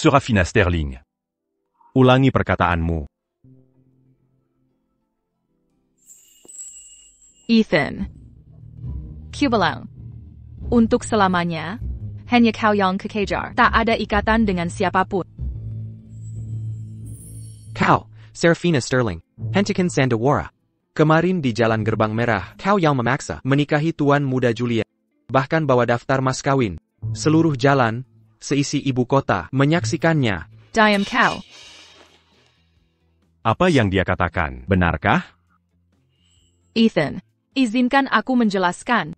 Serafina Sterling. Ulangi perkataanmu. Ethan. Kubilang. Untuk selamanya, hanya kau yang kekejar. Tak ada ikatan dengan siapapun. Kau, Serafina Sterling, hentikan Sandawara. Kemarin di Jalan Gerbang Merah, kau yang memaksa menikahi Tuan Muda Julia. Bahkan bawa daftar mas kawin. Seluruh jalan, seisi ibu kota, menyaksikannya. Diam kau. Apa yang dia katakan, benarkah? Ethan, izinkan aku menjelaskan.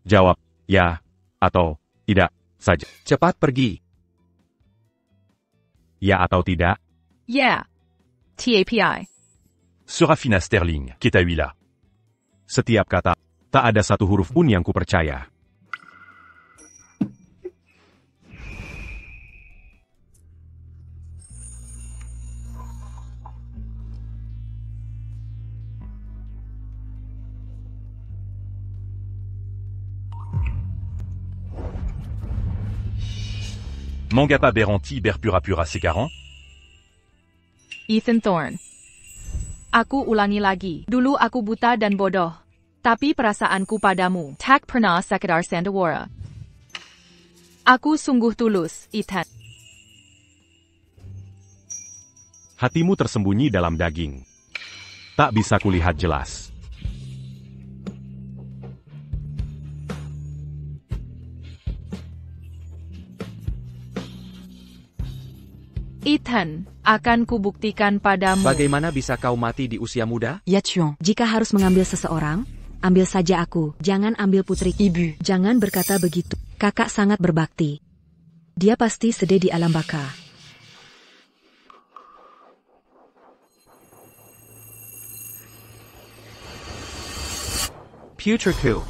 Jawab, ya, atau tidak, saja. Cepat pergi. Ya atau tidak? Yeah. TAPI. Serafina Sterling, kita wila. Setiap kata, tak ada satu huruf pun yang kupercaya. Mangapa Beranti berpura-pura sekarang? Ethan Thorne. Aku ulangi lagi. Dulu aku buta dan bodoh. Tapi perasaanku padamu tak pernah sekedar Sandawara. Aku sungguh tulus, Ethan. Hatimu tersembunyi dalam daging. Tak bisa kulihat jelas. Ethan, akan kubuktikan padamu. Bagaimana bisa kau mati di usia muda? Ya Chuan, jika harus mengambil seseorang, ambil saja aku. Jangan ambil putri ibu. Jangan berkata begitu. Kakak sangat berbakti. Dia pasti sedih di alam baka. Putriku.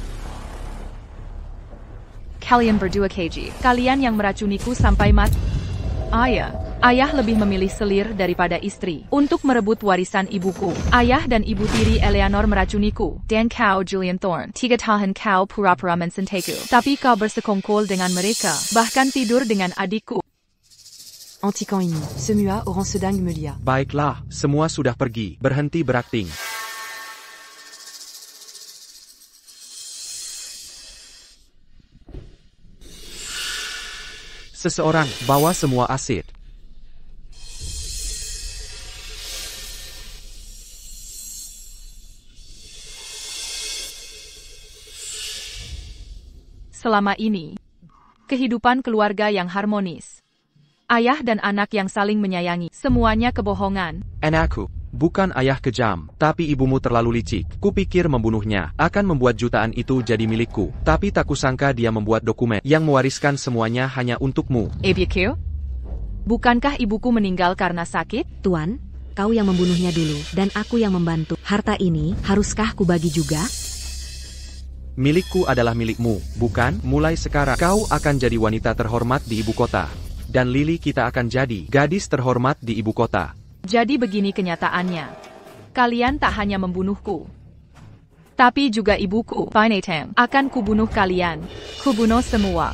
Kalian berdua keji. Kalian yang meracuniku sampai mati. Ayah lebih memilih selir daripada istri untuk merebut warisan ibuku. Ayah dan ibu tiri Eleanor meracuniku. Dan kau, Julian Thorne, 3 tahun kau pura-pura mencintai. Tapi kau bersekongkol dengan mereka, bahkan tidur dengan adikku. Antiquant ini, semua orang sedang melia. Baiklah, semua sudah pergi. Berhenti berakting. Seseorang, bawa semua asid. Selama ini, kehidupan keluarga yang harmonis. Ayah dan anak yang saling menyayangi. Semuanya kebohongan. Anakku, bukan ayah kejam, tapi ibumu terlalu licik. Kupikir membunuhnya akan membuat jutaan itu jadi milikku. Tapi tak kusangka dia membuat dokumen yang mewariskan semuanya hanya untukmu. Ebiku? Bukankah ibuku meninggal karena sakit? Tuan, kau yang membunuhnya dulu, dan aku yang membantu. Harta ini, haruskah kubagi juga? Milikku adalah milikmu, bukan? Mulai sekarang, kau akan jadi wanita terhormat di ibu kota. Dan Lily kita akan jadi gadis terhormat di ibu kota. Jadi begini kenyataannya. Kalian tak hanya membunuhku, tapi juga ibuku, Binatang. Akan kubunuh kalian. Kubunuh semua.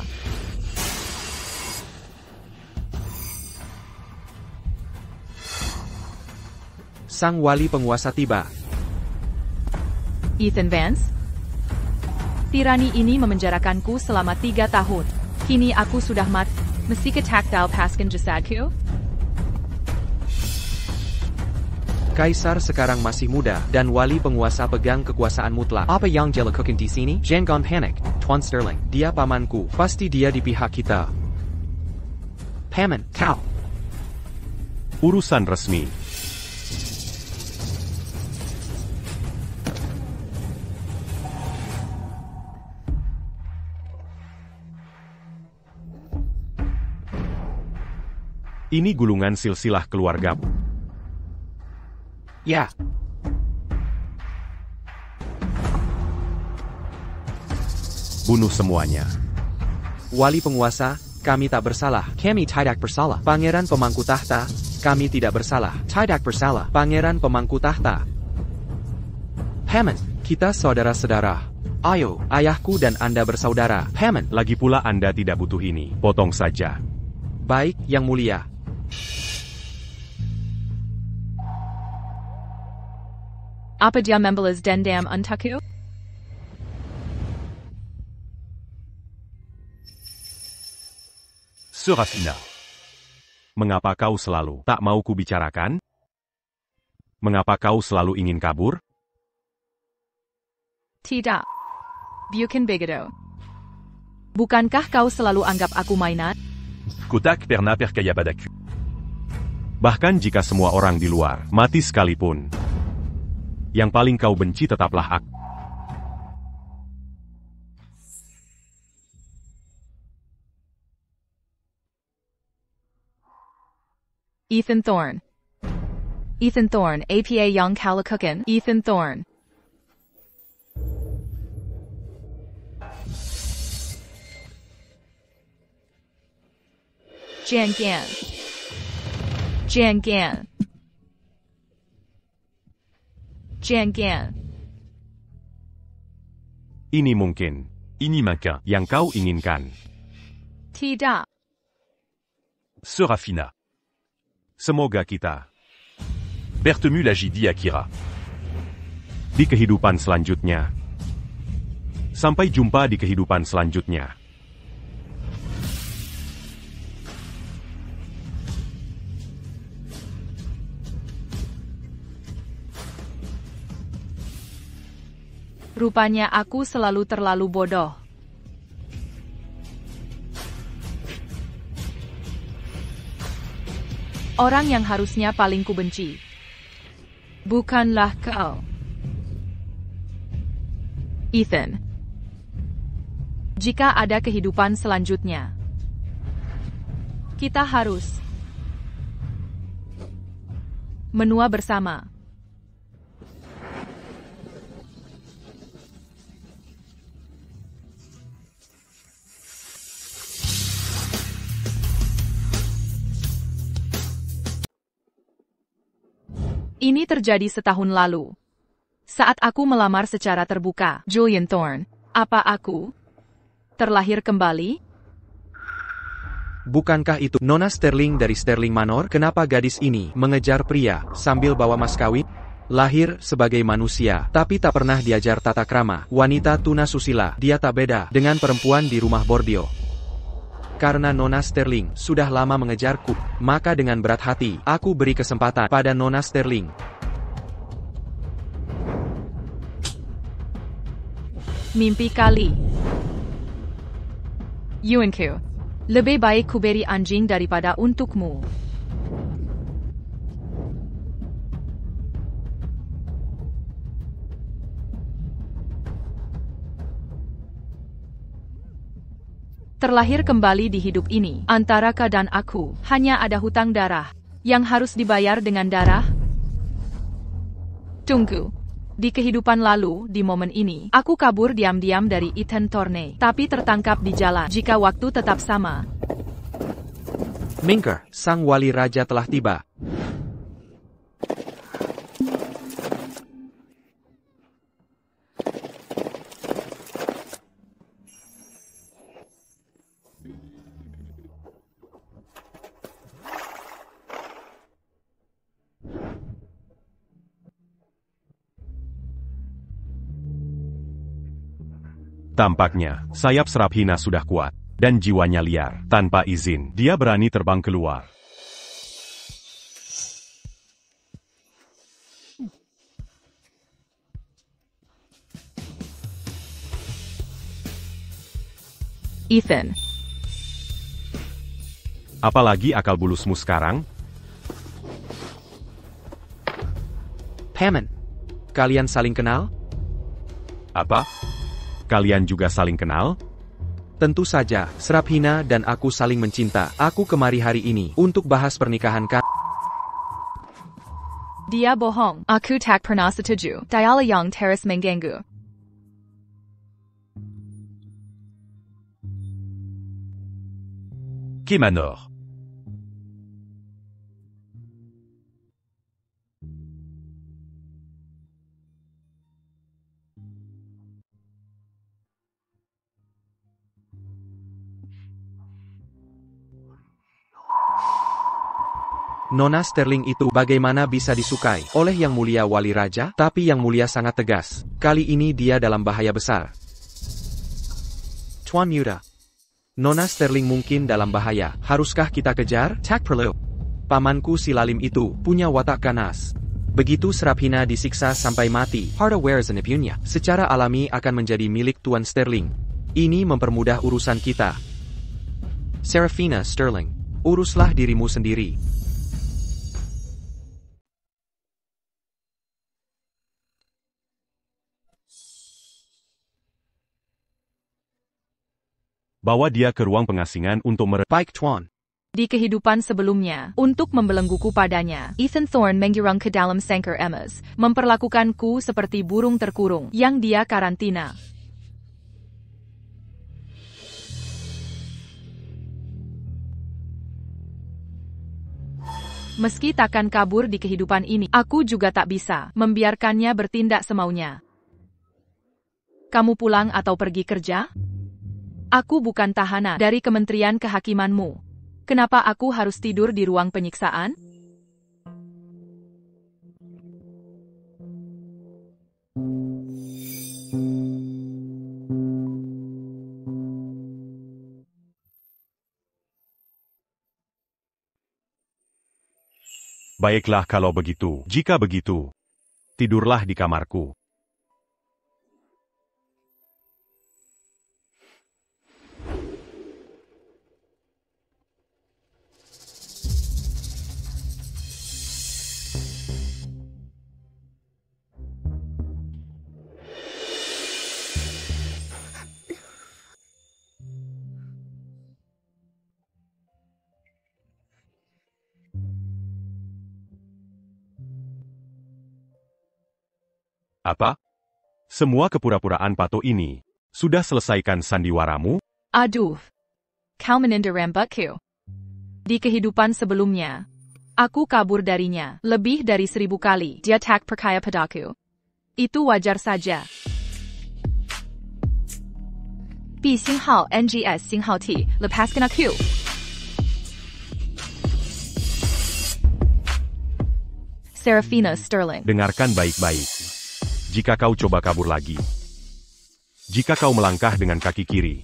Sang wali penguasa tiba. Ethan Vance? Tirani ini memenjarakanku selama 3 tahun. Kini aku sudah mati. Mesti ketakdal paskan jasadku? Kaisar sekarang masih muda, dan wali penguasa pegang kekuasaan mutlak. Apa yang dia lakukan di sini? Jangan panik, Tuan Sterling. Dia pamanku, pasti dia di pihak kita. Paman, kau. Urusan resmi. Ini gulungan silsilah keluargamu. Ya. Bunuh semuanya. Wali penguasa, kami tak bersalah. Kami tidak bersalah. Pangeran pemangku tahta, kami tidak bersalah. Tidak bersalah. Pangeran pemangku tahta. Paman, kita saudara-saudara. Ayo, ayahku dan Anda bersaudara. Paman. Lagi pula Anda tidak butuh ini. Potong saja. Baik, Yang Mulia. Apa dia membalas dendam untukku? Serafina. Mengapa kau selalu tak mau kubicarakan? Mengapa kau selalu ingin kabur? Tidak. Bukan begitu. Bukankah kau selalu anggap aku mainan? Ku tak pernah percaya padaku. Bahkan jika semua orang di luar mati sekalipun, yang paling kau benci tetaplah aku. Ethan Thorne. Ethan Thorne, APA Young Kalakukan. Ethan Thorne. Jian Gan. Jian Gan. Jian Gan. Ini mungkin, ini maka yang kau inginkan. Tidak. Serafina. Semoga kita bertemu lagi di Akira. Di kehidupan selanjutnya. Sampai jumpa di kehidupan selanjutnya. Rupanya aku selalu terlalu bodoh. Orang yang harusnya paling kubenci bukanlah kau, Ethan. Jika ada kehidupan selanjutnya, kita harus menua bersama. Ini terjadi setahun lalu. Saat aku melamar secara terbuka, Julian Thorne, apa aku terlahir kembali? Bukankah itu Nona Sterling dari Sterling Manor? Kenapa gadis ini mengejar pria sambil bawa mas kawin? Lahir sebagai manusia, tapi tak pernah diajar tata krama. Wanita tuna susila, dia tak beda dengan perempuan di rumah bordio. Karena Nona Sterling sudah lama mengejarku, maka dengan berat hati, aku beri kesempatan pada Nona Sterling. Mimpi kali. Yuanku, lebih baik kuberi anjing daripada untukmu. Terlahir kembali di hidup ini, antara kau dan aku, hanya ada hutang darah, yang harus dibayar dengan darah. Tunggu. Di kehidupan lalu, di momen ini, aku kabur diam-diam dari Ethan Thorne, tapi tertangkap di jalan. Jika waktu tetap sama. Minker, sang wali raja telah tiba. Tampaknya, sayap Serafina sudah kuat, dan jiwanya liar. Tanpa izin, dia berani terbang keluar. Ethan. Apalagi akal bulusmu sekarang? Hammond, kalian saling kenal? Apa? Kalian juga saling kenal? Tentu saja, Serafina dan aku saling mencinta. Aku kemari hari ini untuk bahas pernikahan Dia bohong. Aku tak pernah setuju. Diala yang terus mengganggu. Kemanor. Nona Sterling itu bagaimana bisa disukai oleh Yang Mulia Wali Raja? Tapi Yang Mulia sangat tegas. Kali ini dia dalam bahaya besar. Tuan Muda. Nona Sterling mungkin dalam bahaya. Haruskah kita kejar? Tak perlu. Pamanku si Lalim itu punya watak ganas. Begitu Serafina disiksa sampai mati, hardware Zenipune secara alami akan menjadi milik Tuan Sterling. Ini mempermudah urusan kita. Serafina Sterling, uruslah dirimu sendiri. Bawa dia ke ruang pengasingan untuk Baik, Tuan. Di kehidupan sebelumnya, untuk membelengguku padanya, Ethan Thorne menggirang ke dalam sangkar emas, memperlakukanku seperti burung terkurung yang dia karantina. Meski takkan kabur di kehidupan ini, aku juga tak bisa membiarkannya bertindak semaunya. Kamu pulang atau pergi kerja? Aku bukan tahanan dari Kementerian Kehakimanmu. Kenapa aku harus tidur di ruang penyiksaan? Baiklah kalau begitu. Jika begitu, tidurlah di kamarku. Apa? Semua kepura-puraan pato ini, sudah selesaikan sandiwaramu? Aduh, kau menindar rambutku. Di kehidupan sebelumnya, aku kabur darinya lebih dari 1000 kali. Dia tak percaya padaku. Itu wajar saja. B 星号 NGS 星号 T, lepaskan aku. Serafina Sterling. Dengarkan baik-baik. Jika kau coba kabur lagi. Jika kau melangkah dengan kaki kiri.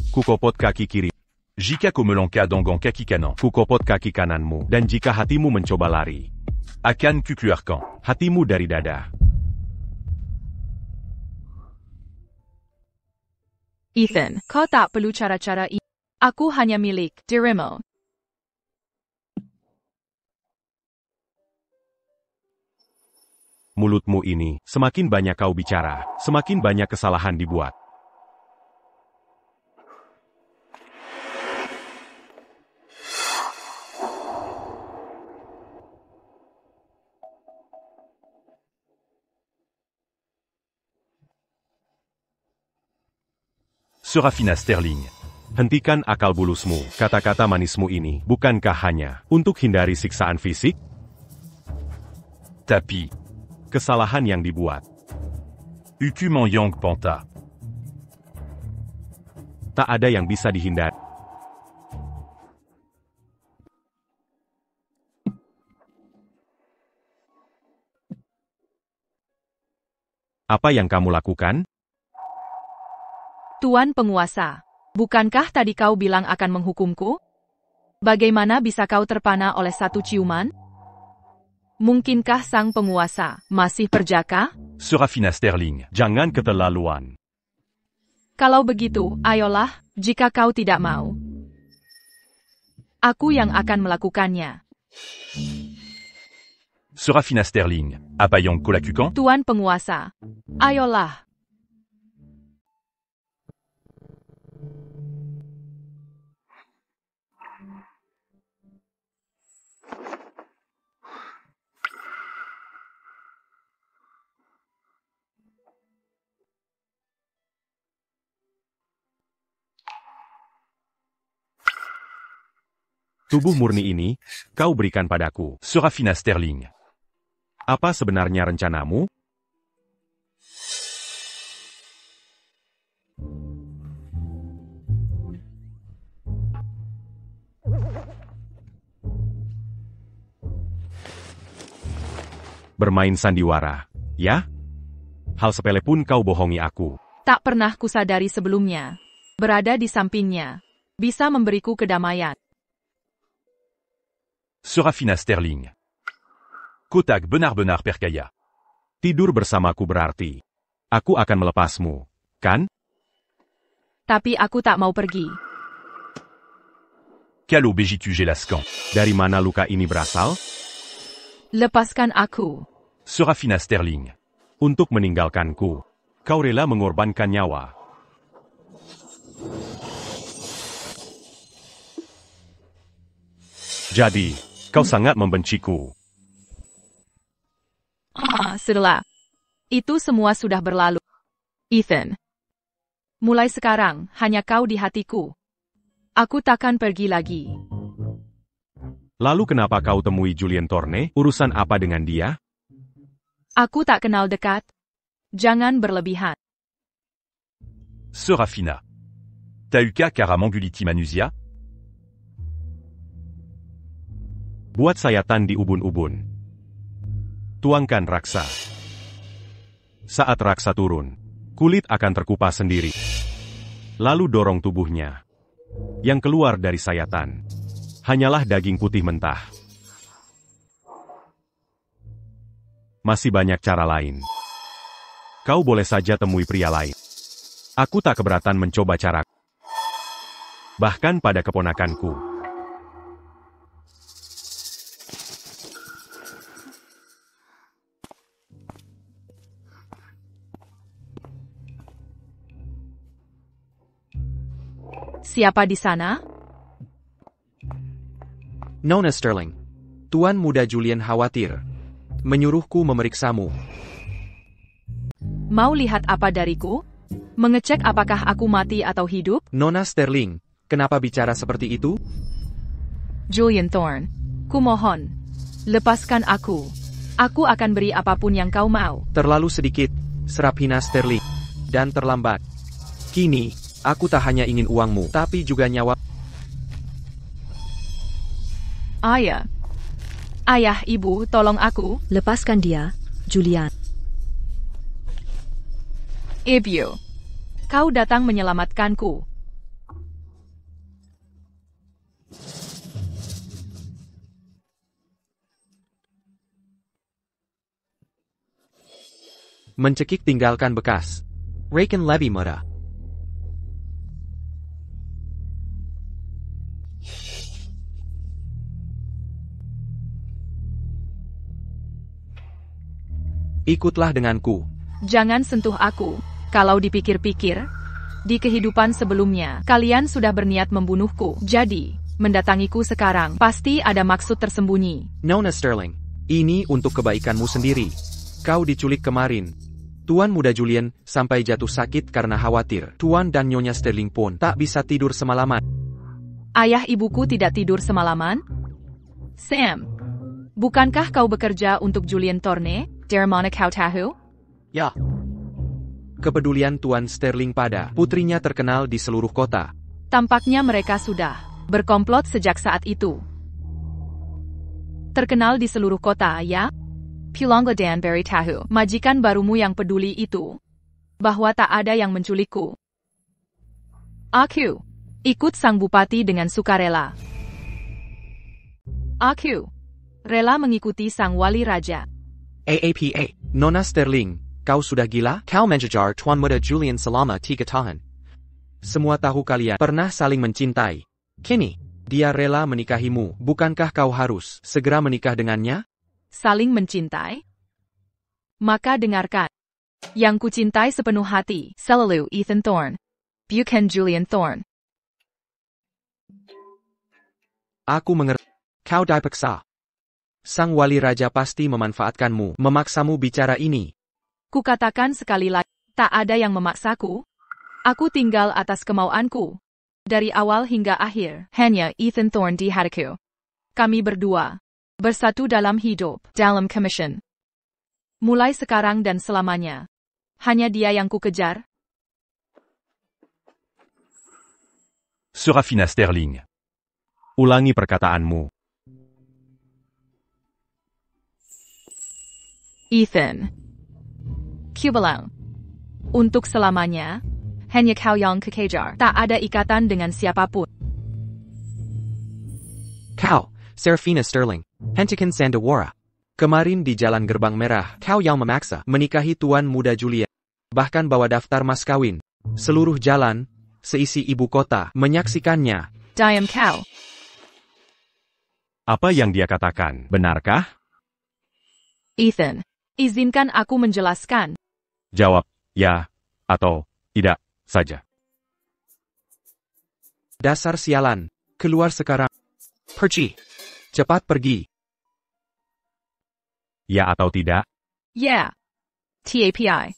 Kukopot kaki kiri. Jika kau melangkah dengan kaki kanan. Kukopot kaki kananmu. Dan jika hatimu mencoba lari. Akan kukeluarkan hatimu dari dada. Ethan, kau tak perlu cara-cara ini. Aku hanya milik dirimu. Mulutmu ini, semakin banyak kau bicara, semakin banyak kesalahan dibuat. Serafina Sterling, hentikan akal bulusmu. Kata-kata manismu ini, bukankah hanya untuk hindari siksaan fisik? Tapi kesalahan yang dibuat. Hukuman yang panta. Tak ada yang bisa dihindari. Apa yang kamu lakukan? Tuan penguasa, bukankah tadi kau bilang akan menghukumku? Bagaimana bisa kau terpana oleh satu ciuman? Mungkinkah sang penguasa masih perjaka? Serafina Sterling, jangan keterlaluan. Kalau begitu, ayolah, jika kau tidak mau. Aku yang akan melakukannya. Serafina Sterling, apa yang kau lakukan? Tuan penguasa, ayolah. Tubuh murni ini, kau berikan padaku, Serafina Sterling. Apa sebenarnya rencanamu? Bermain sandiwara, ya? Hal sepele pun kau bohongi aku. Tak pernah kusadari sebelumnya. Berada di sampingnya. Bisa memberiku kedamaian. Serafina Sterling. Kotak benar-benar perkaya. Tidur bersamaku berarti aku akan melepasmu, kan? Tapi aku tak mau pergi. Kalau begitu jelaskan. Dari mana luka ini berasal? Lepaskan aku. Serafina Sterling. Untuk meninggalkanku, kau rela mengorbankan nyawa. Jadi, kau sangat membenciku. Setelah itu semua sudah berlalu. Ethan. Mulai sekarang, hanya kau di hatiku. Aku takkan pergi lagi. Lalu kenapa kau temui Julien Thorne? Urusan apa dengan dia? Aku tak kenal dekat. Jangan berlebihan. Serafina. Tauka Caramanguliti manusia? Buat sayatan di ubun-ubun. Tuangkan raksa. Saat raksa turun, kulit akan terkupas sendiri. Lalu dorong tubuhnya. Yang keluar dari sayatan hanyalah daging putih mentah. Masih banyak cara lain. Kau boleh saja temui pria lain. Aku tak keberatan mencoba cara. Bahkan pada keponakanku. Siapa di sana? Nona Sterling. Tuan Muda Julien khawatir. Menyuruhku memeriksamu. Mau lihat apa dariku? Mengecek apakah aku mati atau hidup? Nona Sterling, kenapa bicara seperti itu? Julien Thorne. Kumohon. Lepaskan aku. Aku akan beri apapun yang kau mau. Terlalu sedikit, Serafina Sterling. Dan terlambat. Kini, aku tak hanya ingin uangmu, tapi juga nyawa. Ayah. Ayah, ibu, tolong aku. Lepaskan dia, Julian. Ibu. Kau datang menyelamatkanku. Mencekik tinggalkan bekas. Raken Levy Muda. Ikutlah denganku. Jangan sentuh aku. Kalau dipikir-pikir, di kehidupan sebelumnya, kalian sudah berniat membunuhku. Jadi, mendatangiku sekarang, pasti ada maksud tersembunyi. Nona Sterling, ini untuk kebaikanmu sendiri. Kau diculik kemarin. Tuan Muda Julien sampai jatuh sakit karena khawatir. Tuan dan Nyonya Sterling pun tak bisa tidur semalaman. Ayah ibuku tidak tidur semalaman? Sam, bukankah kau bekerja untuk Julien Thorne? Dari mana kau tahu? Ya. Kepedulian Tuan Sterling pada putrinya terkenal di seluruh kota. Tampaknya mereka sudah berkomplot sejak saat itu. Terkenal di seluruh kota, ya? Pilongla dan Barry tahu, majikan barumu yang peduli itu, bahwa tak ada yang menculikku. Aku ikut sang bupati dengan sukarela. Aku rela mengikuti sang wali raja. AAPA, Nona Sterling, kau sudah gila? Kau menjejar Tuan Muda Julien selama 3 tahun. Semua tahu kalian pernah saling mencintai. Kini, dia rela menikahimu. Bukankah kau harus segera menikah dengannya? Saling mencintai? Maka dengarkan. Yang kucintai sepenuh hati, selalu Ethan Thorne. Bukan Julien Thorne. Aku mengerti. Kau dipaksa. Sang wali raja pasti memanfaatkanmu, memaksamu bicara ini. Kukatakan sekali lagi, tak ada yang memaksaku. Aku tinggal atas kemauanku. Dari awal hingga akhir, hanya Ethan Thorne di hatiku. Kami berdua bersatu dalam hidup, dalam commission. Mulai sekarang dan selamanya. Hanya dia yang kukejar. Serafina Sterling. Ulangi perkataanmu. Ethan. Kubalang. Untuk selamanya, hanya kau yang kekejar. Tak ada ikatan dengan siapapun. Kau, Serafina Sterling. Hentikan Sandawara. Kemarin di Jalan Gerbang Merah, kau yang memaksa menikahi Tuan Muda Julia. Bahkan bawa daftar mas kawin. Seluruh jalan, seisi ibu kota, menyaksikannya. Diam kau. Apa yang dia katakan, benarkah? Ethan. Izinkan aku menjelaskan. Jawab, ya, atau tidak, saja. Dasar sialan. Keluar sekarang. Pergi. Cepat pergi. Ya atau tidak? Yeah. TAPI.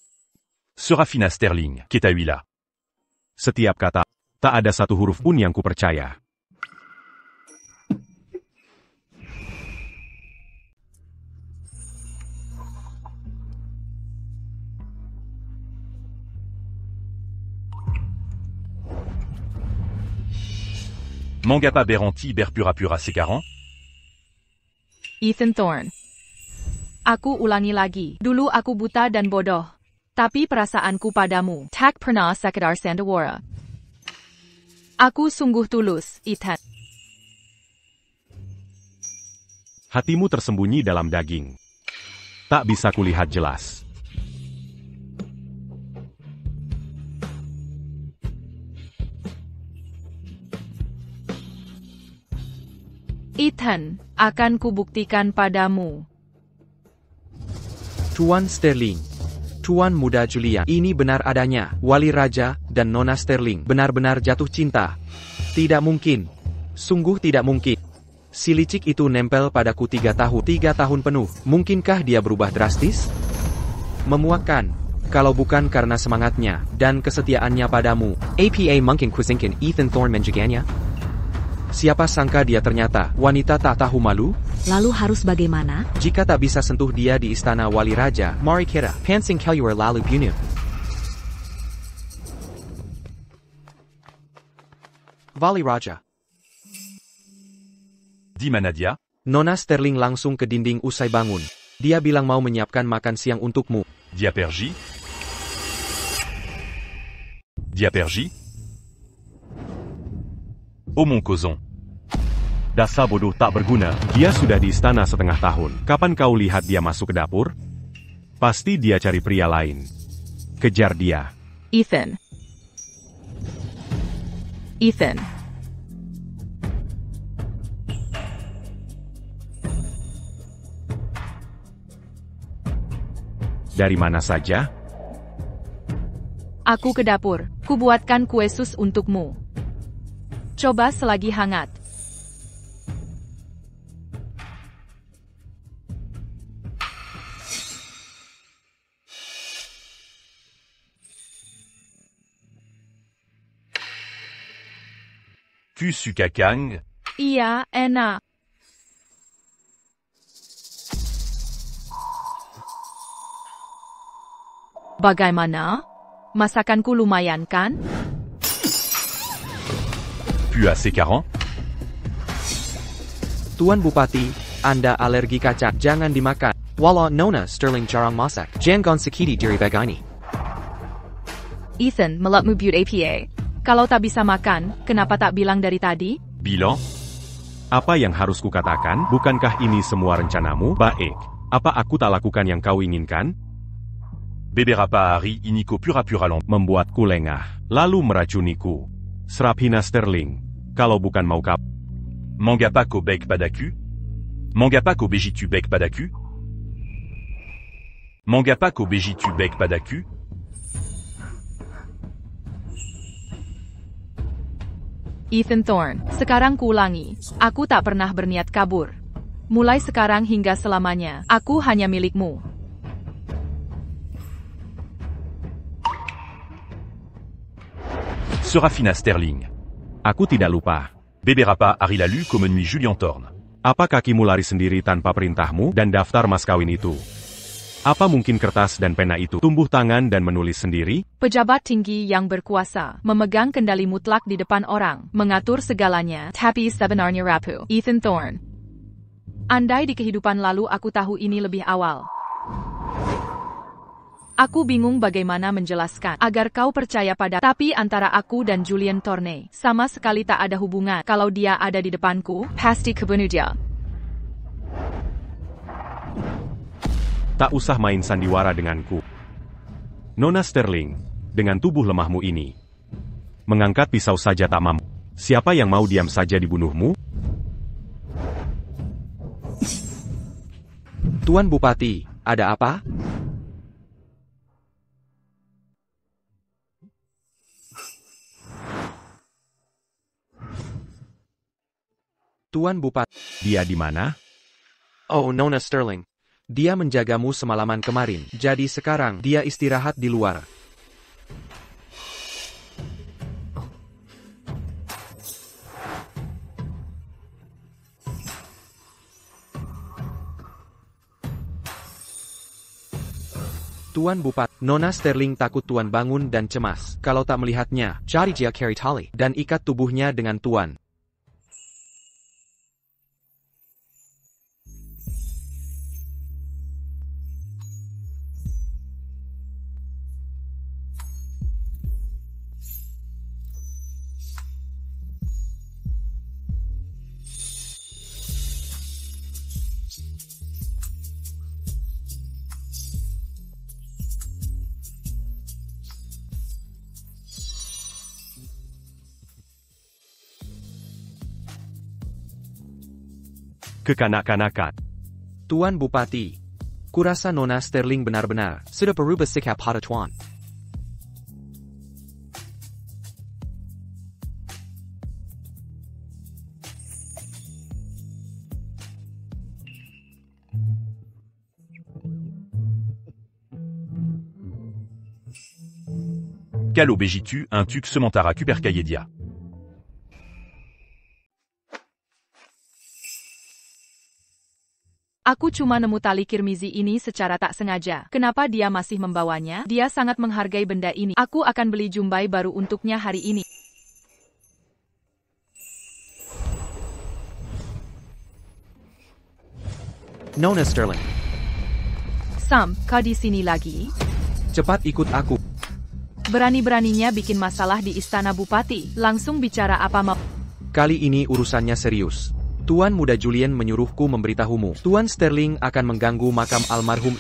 Serafina Sterling, ketahuilah. Setiap kata, tak ada satu huruf pun yang kupercaya. Mangapa Beranti berpura-pura sekarang? Ethan Thorne. Aku ulangi lagi. Dulu aku buta dan bodoh. Tapi perasaanku padamu tak pernah sekedar Sandawara. Aku sungguh tulus, Ethan. Hatimu tersembunyi dalam daging. Tak bisa kulihat jelas. Ethan, akan kubuktikan padamu. Tuan Sterling. Tuan Muda Julia. Ini benar adanya. Wali Raja dan Nona Sterling benar-benar jatuh cinta. Tidak mungkin. Sungguh tidak mungkin. Si licik itu nempel padaku 3 tahun. 3 tahun penuh. Mungkinkah dia berubah drastis? Memuakkan. Kalau bukan karena semangatnya dan kesetiaannya padamu. APA mungkin kusingkin Ethan Thorne menjaganya. Siapa sangka dia ternyata wanita tak tahu malu? Lalu harus bagaimana? Jika tak bisa sentuh dia di istana wali raja, mari kita pansing kaluar lalu bunuh. Wali raja. Di mana dia? Nona Sterling langsung ke dinding usai bangun. Dia bilang mau menyiapkan makan siang untukmu. Dia pergi? Dia pergi? Oh mon cousin. Dasar bodoh tak berguna, dia sudah di istana setengah tahun. Kapan kau lihat dia masuk ke dapur? Pasti dia cari pria lain. Kejar dia. Ethan. Ethan. Dari mana saja? Aku ke dapur. Kubuatkan kue sus untukmu. Coba selagi hangat. Kusu kakang. Iya, enak. Bagaimana? Masakanku lumayan kan? Puis assez carrant. Tuan Bupati, Anda alergi kacang, jangan dimakan. Wala Nona Sterling jarang masak. Jangan sakiti diri begini. Ethan, melakmu but APA. Kalau tak bisa makan, kenapa tak bilang dari tadi? Bilang? Apa yang harus kukatakan? Bukankah ini semua rencanamu? Baik. Apa aku tak lakukan yang kau inginkan? Beberapa hari ini kau pura-pura membuatku lengah, lalu meracuniku. Serafina Sterling. Kalau bukan mau kap. Mangapa kau bec padaku? Mangapa kau begitu bec padaku? Mangapa kau begitu bec padaku? Ethan Thorne, sekarang kuulangi. Aku tak pernah berniat kabur. Mulai sekarang hingga selamanya, aku hanya milikmu. Serafina Sterling. Aku tidak lupa. Beberapa hari lalu kau menemui Julian Thorne. Apa kakimu lari sendiri tanpa perintahmu dan daftar mas kawin itu? Apa mungkin kertas dan pena itu tumbuh tangan dan menulis sendiri? Pejabat tinggi yang berkuasa, memegang kendali mutlak di depan orang, mengatur segalanya, tapi sebenarnya rapuh. Ethan Thorne. Andai di kehidupan lalu aku tahu ini lebih awal. Aku bingung bagaimana menjelaskan agar kau percaya pada. Tapi antara aku dan Julien Tournay sama sekali tak ada hubungan. Kalau dia ada di depanku, pasti kebunuh dia. Tak usah main sandiwara denganku. Nona Sterling, dengan tubuh lemahmu ini, mengangkat pisau saja tak mampu. Siapa yang mau diam saja dibunuhmu? Tuan Bupati, ada apa? Tuan Bupati. Dia di mana? Oh, Nona Sterling. Dia menjagamu semalaman kemarin. Jadi sekarang dia istirahat di luar. Tuan Bupati, Nona Sterling takut Tuan bangun dan cemas. Kalau tak melihatnya, cari dia carry tali dan ikat tubuhnya dengan Tuan. Kekanak-kanakan. Tuan Bupati, kurasa Nona Sterling benar-benar sudah berubah sikap pada Tuan. Calo Begitu, un tuc sementara Cupercayedia. Aku cuma nemu tali kirmizi ini secara tak sengaja. Kenapa dia masih membawanya? Dia sangat menghargai benda ini. Aku akan beli jumbai baru untuknya hari ini. Nona Sterling, Sam, kau di sini lagi? cepat ikut aku. Berani-beraninya bikin masalah di istana bupati. Langsung bicara apa mau. Kali ini urusannya serius. Tuan Muda Julien menyuruhku memberitahumu. Tuan Sterling akan mengganggu makam almarhum.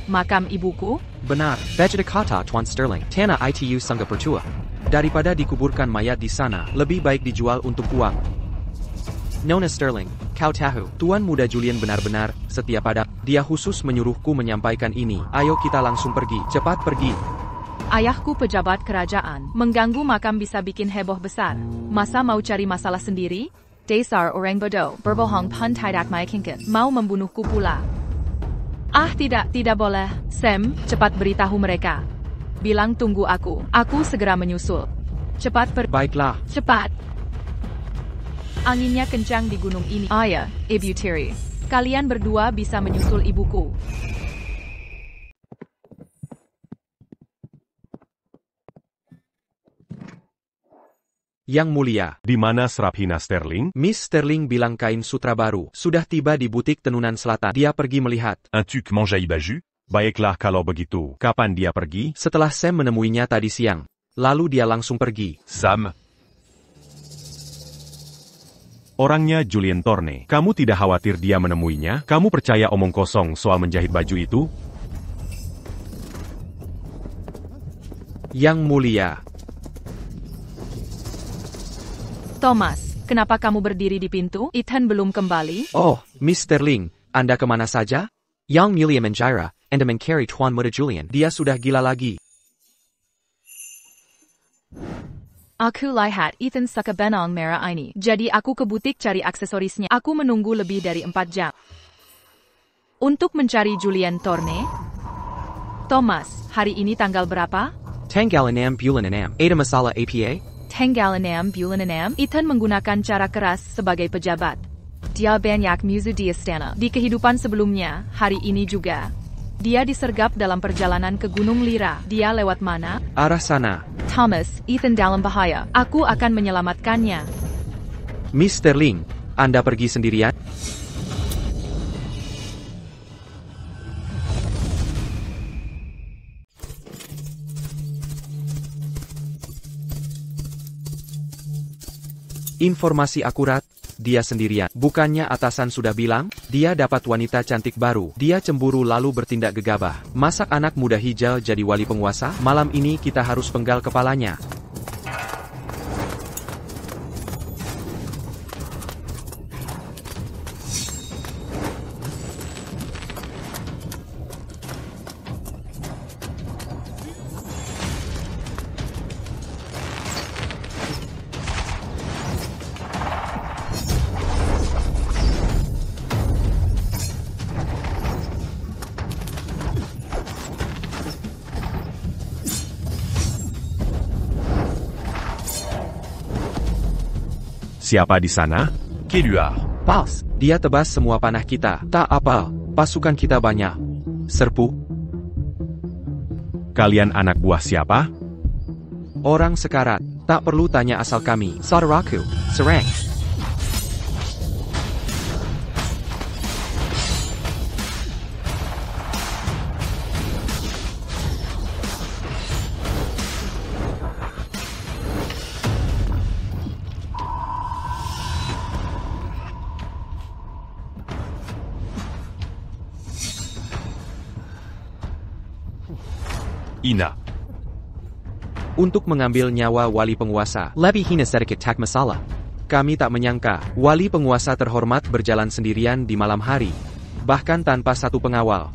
Makam ibuku? Benar, baca kata Tuan Sterling. Tanah itu sangat percuma. Daripada dikuburkan mayat di sana, lebih baik dijual untuk uang. Nona Sterling, kau tahu, Tuan Muda Julien benar-benar setia pada. Dia khusus menyuruhku menyampaikan ini. Ayo kita langsung pergi, cepat pergi. Ayahku pejabat kerajaan. Mengganggu makam bisa bikin heboh besar. Masa mau cari masalah sendiri? Dasar orang bodoh, berbohong pun tidak meyakinkan. Mau membunuhku pula. Ah tidak boleh. Sam, cepat beritahu mereka. Bilang tunggu aku. Aku segera menyusul. Cepat Baiklah. Cepat. Anginnya kencang di gunung ini. Ayah, Ibu Tiri. Kalian berdua bisa menyusul ibuku. Yang mulia, Di mana Seraphina Sterling? Miss Sterling bilang kain sutra baru sudah tiba di butik tenunan selatan. Dia pergi melihat. Un tuc Manjai Baju? Baiklah kalau begitu. Kapan dia pergi? Setelah Sam menemuinya tadi siang. Lalu dia langsung pergi. Sam. Orangnya Julien Tournay. Kamu tidak khawatir dia menemuinya? Kamu percaya omong kosong soal menjahit baju itu? Yang mulia, Thomas, kenapa kamu berdiri di pintu? Ethan belum kembali? oh, Miss Sterling, Anda kemana saja? Yang mulia mengira, Anda mencari Tuan Muda Julien. Dia sudah gila lagi. Aku lihat Ethan suka benang merah ini. Jadi aku ke butik cari aksesorisnya. Aku menunggu lebih dari 4 jam. Untuk mencari Julien Tournay? Thomas, hari ini tanggal berapa? Tanggal 6 bulan 6. Ada masalah APA? Tanggal 6 bulan 6. Ethan menggunakan cara keras sebagai pejabat. Dia banyak musuh di istana. Di kehidupan sebelumnya, hari ini juga. Dia disergap dalam perjalanan ke Gunung Lira. Dia lewat mana? Arah sana. Thomas, Ethan dalam bahaya. Aku akan menyelamatkannya. Miss Sterling, Anda pergi sendirian? Informasi akurat, dia sendirian. Bukannya atasan sudah bilang, dia dapat wanita cantik baru. Dia cemburu lalu bertindak gegabah. Masak anak muda hijau jadi wali penguasa? Malam ini kita harus penggal kepalanya. Siapa di sana? Qui lui a? Pals, dia tebas semua panah kita. Tak apa, pasukan kita banyak. Serpu, Kalian anak buah siapa? orang sekarat. Tak perlu tanya asal kami. Saudaraku, serang. Ina. Untuk mengambil nyawa wali penguasa. Lebih hina sedikit tak masalah. Kami tak menyangka, wali penguasa terhormat berjalan sendirian di malam hari. Bahkan tanpa satu pengawal.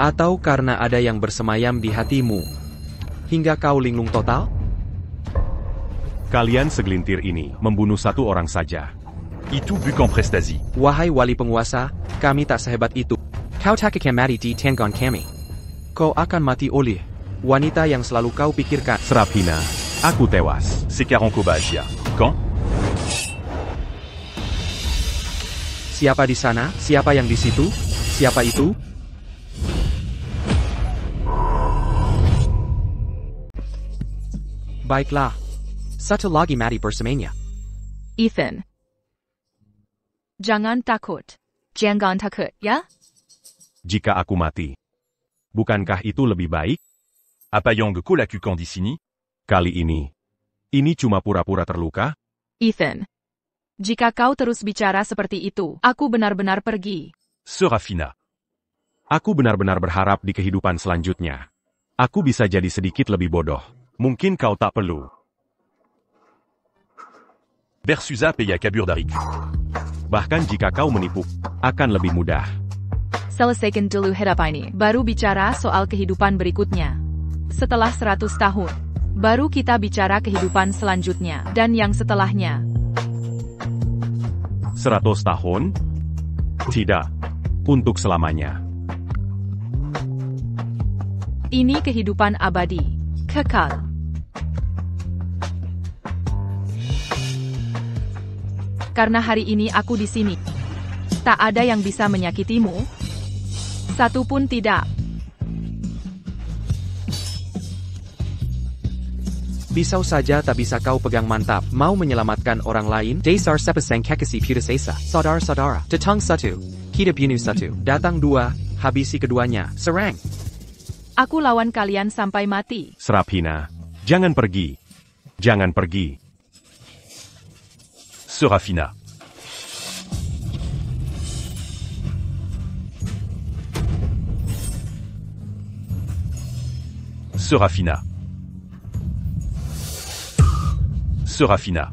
Atau karena ada yang bersemayam di hatimu. Hingga kau linglung total? Kalian segelintir ini membunuh satu orang saja. Itu bukan prestasi. Wahai wali penguasa, kami tak sehebat itu. Kau tak akan mati di tangan kami. Kau akan mati oleh wanita yang selalu kau pikirkan. Serap hina. Aku tewas. C'est Karankobagia. Quand? Siapa di sana? Siapa yang di situ? Siapa itu? Baiklah. Satu lagi mati bersamanya. Ethan. Jangan takut. Jangan takut, ya? Jika aku mati, bukankah itu lebih baik? Apayang de Kolaku Kandisini? Kali ini cuma pura-pura terluka? Ethan. Jika kau terus bicara seperti itu, aku benar-benar pergi. Serafina. Aku benar-benar berharap di kehidupan selanjutnya. Aku bisa jadi sedikit lebih bodoh. Mungkin kau tak perlu. Bersuza Peya Kabur Darik. Bahkan jika kau menipu, akan lebih mudah. Selesaikan dulu hidup ini, baru bicara soal kehidupan berikutnya. Setelah 100 tahun, baru kita bicara kehidupan selanjutnya, dan yang setelahnya. 100 tahun? Tidak. Untuk selamanya. Ini kehidupan abadi, kekal. Karena hari ini aku di sini. Tak ada yang bisa menyakitimu. Satu pun tidak. Pisau saja tak bisa kau pegang mantap. Mau menyelamatkan orang lain? Dasar sepasang kekasih putus asa. Saudara-saudara, datang satu. Kita bunuh satu. Datang dua. Habisi keduanya. Serang. Aku lawan kalian sampai mati. Serap hina. Jangan pergi. Jangan pergi. Serafina. Serafina. Serafina.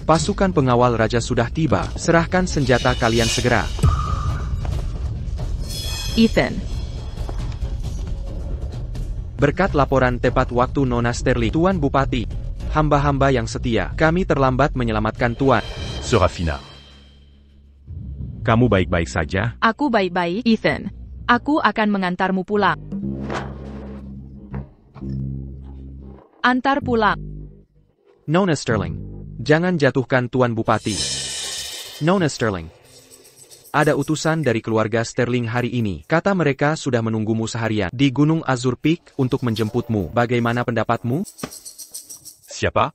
Pasukan pengawal raja sudah tiba. Serahkan senjata kalian segera. Ethan. Berkat laporan tepat waktu Nona Sterling, Tuan Bupati. Hamba-hamba yang setia, kami terlambat menyelamatkan Tuan. Serafina. Kamu baik-baik saja? Aku baik-baik, Ethan. Aku akan mengantarmu pulang. Antar pulang. Nona Sterling. Jangan jatuhkan Tuan Bupati. Nona Sterling. Ada utusan dari keluarga Sterling hari ini. Kata mereka sudah menunggumu seharian di Gunung Azur Peak untuk menjemputmu. Bagaimana pendapatmu? Siapa?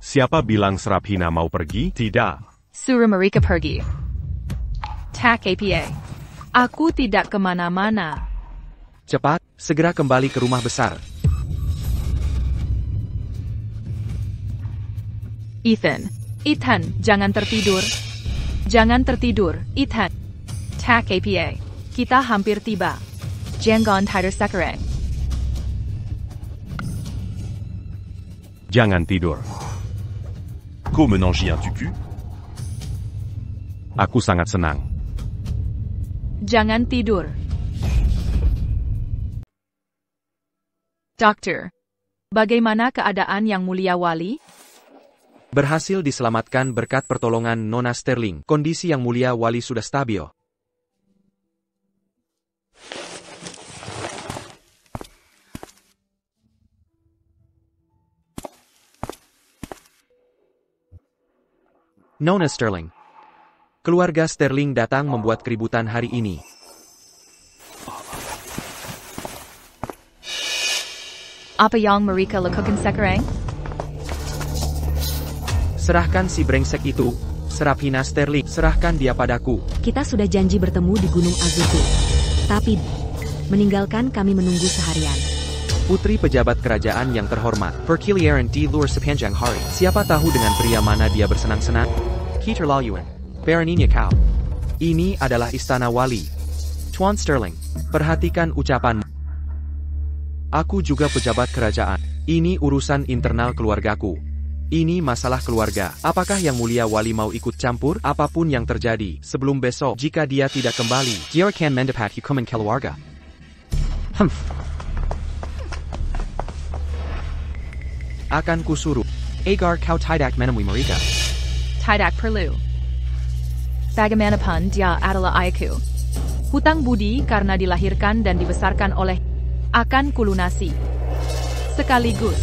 Siapa bilang Serap hina mau pergi? Tidak. Suruh mereka pergi. Tak apa. Aku tidak kemana-mana. Cepat, segera kembali ke rumah besar. Ethan, jangan tertidur. Jangan tertidur, Ethan. Tak apa. Kita hampir tiba. Jangan tidur sekarang. Jangan tidur. Kau menangi un tucu? Aku sangat senang. Jangan tidur. Dokter, bagaimana keadaan Yang Mulia Wali? Berhasil diselamatkan berkat pertolongan Nona Sterling. Kondisi Yang Mulia Wali sudah stabil. Nona Sterling. Keluarga Sterling datang membuat keributan hari ini. Apa yang mereka lakukan sekarang? Serahkan si brengsek itu. Serafina Sterling, serahkan dia padaku. Kita sudah janji bertemu di Gunung Azuku. Tapi, meninggalkan kami menunggu seharian. Putri pejabat kerajaan yang terhormat, perkiliaran di luar sepanjang hari. Siapa tahu dengan pria mana dia bersenang-senang? Keterlaluan. Beraninya kau. Ini adalah istana wali. Tuan Sterling, perhatikan ucapanmu. Aku juga pejabat kerajaan. Ini urusan internal keluargaku. Ini masalah keluarga. Apakah Yang Mulia Wali mau ikut campur? Apapun yang terjadi, sebelum besok, jika dia tidak kembali, dia akan mendapat hukuman keluarga. Akan kusuruh. Agar kau tidak menemui mereka. Tidak perlu. Bagaimanapun dia adalah ayahku. Hutang budi karena dilahirkan dan dibesarkan oleh akan kulunasi. Sekaligus.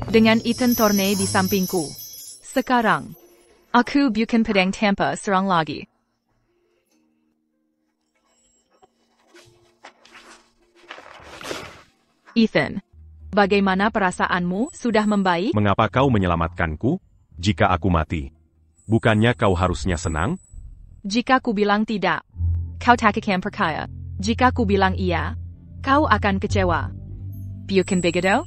Dengan Ethan Thorne di sampingku. Sekarang, aku bukan pedang tanpa serang lagi. Ethan, bagaimana perasaanmu? Sudah membaik? Mengapa kau menyelamatkanku? Jika aku mati, bukannya kau harusnya senang? Jika ku bilang tidak, kau tak akan percaya. Jika ku bilang iya, kau akan kecewa. Bukan begitu?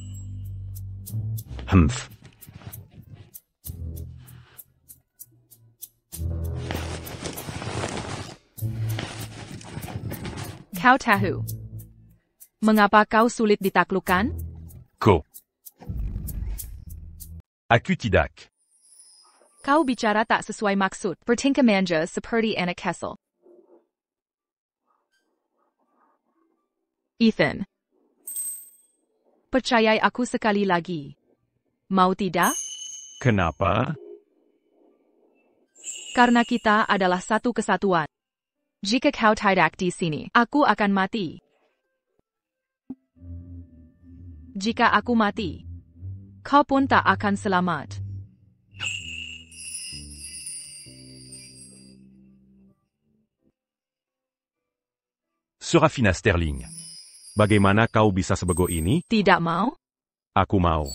Kau tahu mengapa kau sulit ditaklukkan? Kau. Aku tidak. Kau bicara tak sesuai maksud, bertingkah manja seperti anak kesal. Ethan, percayai aku sekali lagi. Mau tidak? Kenapa? Karena kita adalah satu kesatuan. Jika kau tidak di sini, aku akan mati. Jika aku mati, kau pun tak akan selamat. Serafina Sterling. Bagaimana kau bisa sebego ini? Tidak mau? Aku mau.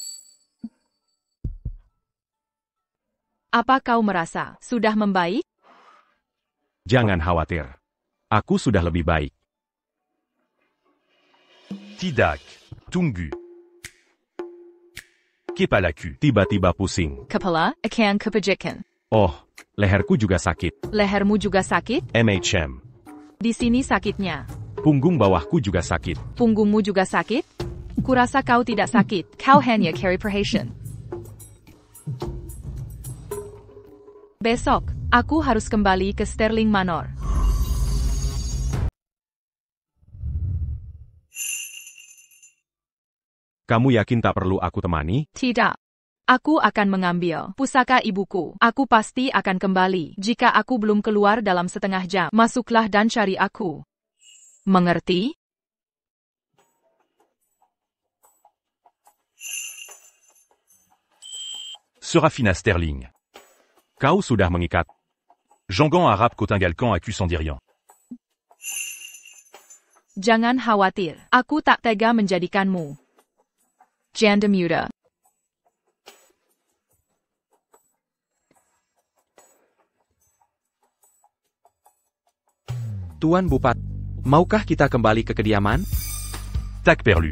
Apa kau merasa sudah membaik? Jangan khawatir. Aku sudah lebih baik. Tidak. Tunggu. Kepalaku. Tiba-tiba pusing. Kepala akan kepajakan. Oh, leherku juga sakit. Lehermu juga sakit? MHM. Di sini sakitnya. Punggung bawahku juga sakit. Punggungmu juga sakit? Kurasa kau tidak sakit. Kau hanya carry perhatian. Besok, aku harus kembali ke Sterling Manor. Kamu yakin tak perlu aku temani? Tidak. Aku akan mengambil pusaka ibuku. Aku pasti akan kembali. Jika aku belum keluar dalam setengah jam, masuklah dan cari aku. Mengerti? Serafina Sterling. Kau sudah mengikat. Jangan harap kau tinggalkan aku sendirian. Jangan khawatir. Aku tak tega menjadikanmu janda muda. Tuan Bupati, maukah kita kembali ke kediaman? Tak perlu.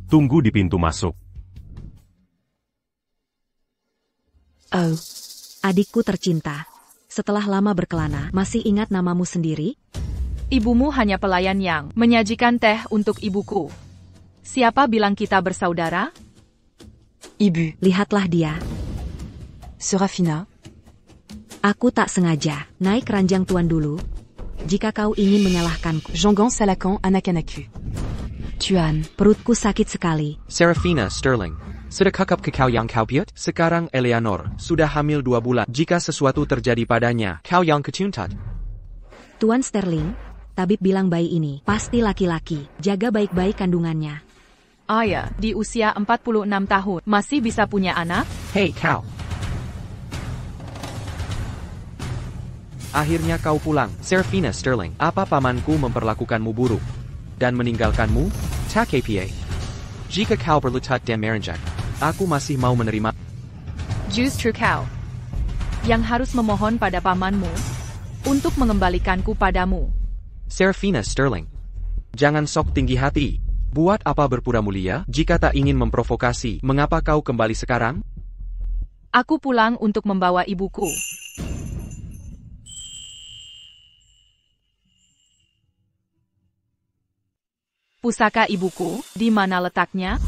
Tunggu di pintu masuk. Oh, adikku tercinta. Setelah lama berkelana, masih ingat namamu sendiri? Ibumu hanya pelayan yang menyajikan teh untuk ibuku. Siapa bilang kita bersaudara? Ibu, Lihatlah dia. Serafina, Aku tak sengaja. Naik ranjang tuan dulu. Jika kau ingin menyalahkanku. Jongan Salakan Anakanaku. Tuan, Perutku sakit sekali. Serafina Sterling. Sudah kakap kekau yang kau piut? Sekarang Eleanor sudah hamil 2 bulan. Jika sesuatu terjadi padanya, kau yang ketuntat. Tuan Sterling, tabib bilang bayi ini pasti laki-laki. Jaga baik-baik kandungannya. Ayah, di usia 46 tahun, masih bisa punya anak? Hei kau. Akhirnya kau pulang, Serafina Sterling. Apa pamanku memperlakukanmu buruk dan meninggalkanmu? Tak kpa. Jika kau berlutut dan merenjak, aku masih mau menerima. Justru kau yang harus memohon pada pamanmu untuk mengembalikanku padamu. Serafina Sterling. Jangan sok tinggi hati. Buat apa berpura mulia jika tak ingin memprovokasi? Mengapa kau kembali sekarang? Aku pulang untuk membawa ibuku. Pusaka ibuku, di mana letaknya?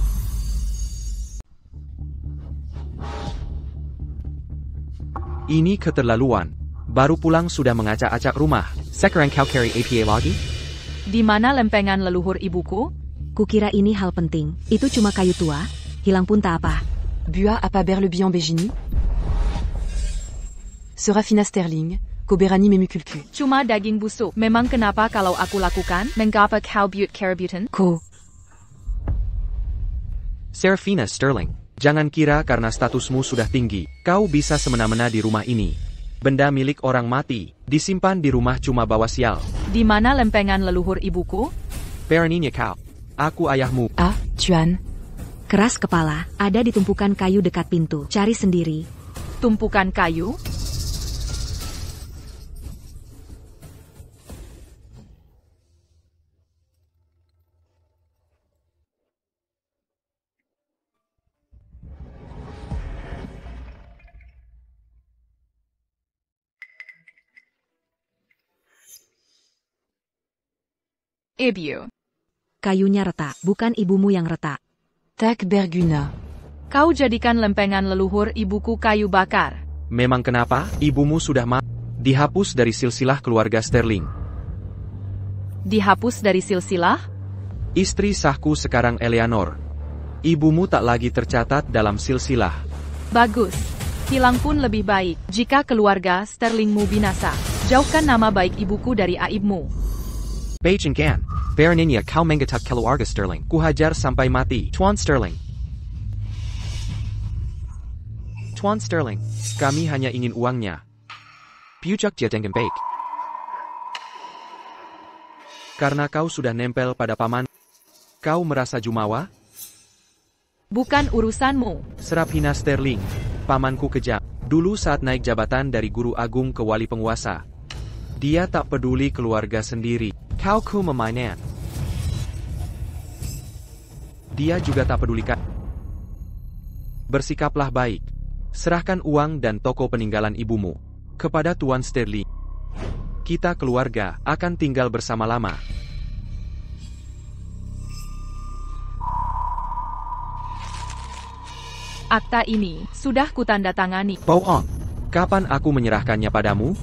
Ini keterlaluan. Baru pulang sudah mengacak-acak rumah. Sekarang kau carry APA lagi? Di mana lempengan leluhur ibuku? Kukira ini hal penting. Itu cuma kayu tua. Hilang pun tak apa. Bua apa berlebihan Begini? Serafina Sterling, Koberani Memukulku. Cuma daging busuk. Memang kenapa kalau aku lakukan? Mengapa kau but kerabutan? Ko. Serafina Sterling. Jangan kira karena statusmu sudah tinggi, kau bisa semena-mena di rumah ini. Benda milik orang mati, disimpan di rumah cuma bawa sial. Di mana lempengan leluhur ibuku? Beraninya kau. Aku ayahmu. Ah, Tuan. Keras kepala, ada di tumpukan kayu dekat pintu. Cari sendiri. Tumpukan kayu? Ibu. Kayunya retak, bukan ibumu yang retak. Tak berguna. Kau jadikan lempengan leluhur ibuku kayu bakar. Memang kenapa? Ibumu sudah dihapus dari silsilah keluarga Sterling. Dihapus dari silsilah? Istri sahku sekarang Eleanor. Ibumu tak lagi tercatat dalam silsilah. Bagus. Hilang pun lebih baik. Jika keluarga Sterlingmu binasa, jauhkan nama baik ibuku dari aibmu. Beijing Gan. Beraninya kau menggetak keluarga Sterling. Kuhajar sampai mati. Tuan Sterling. Tuan Sterling. Kami hanya ingin uangnya. Pucuk dia dengan baik. Karena kau sudah nempel pada paman. Kau merasa jumawa? Bukan urusanmu. Serafina Sterling. Pamanku kejam. Dulu saat naik jabatan dari guru agung ke wali penguasa. Dia tak peduli keluarga sendiri. Kau ku memainnya. Dia juga tak pedulikan. Bersikaplah baik. Serahkan uang dan toko peninggalan ibumu kepada Tuan Sterling. Kita keluarga akan tinggal bersama lama. Akta ini sudah kutandatangani. Bohong. Kapan aku menyerahkannya padamu?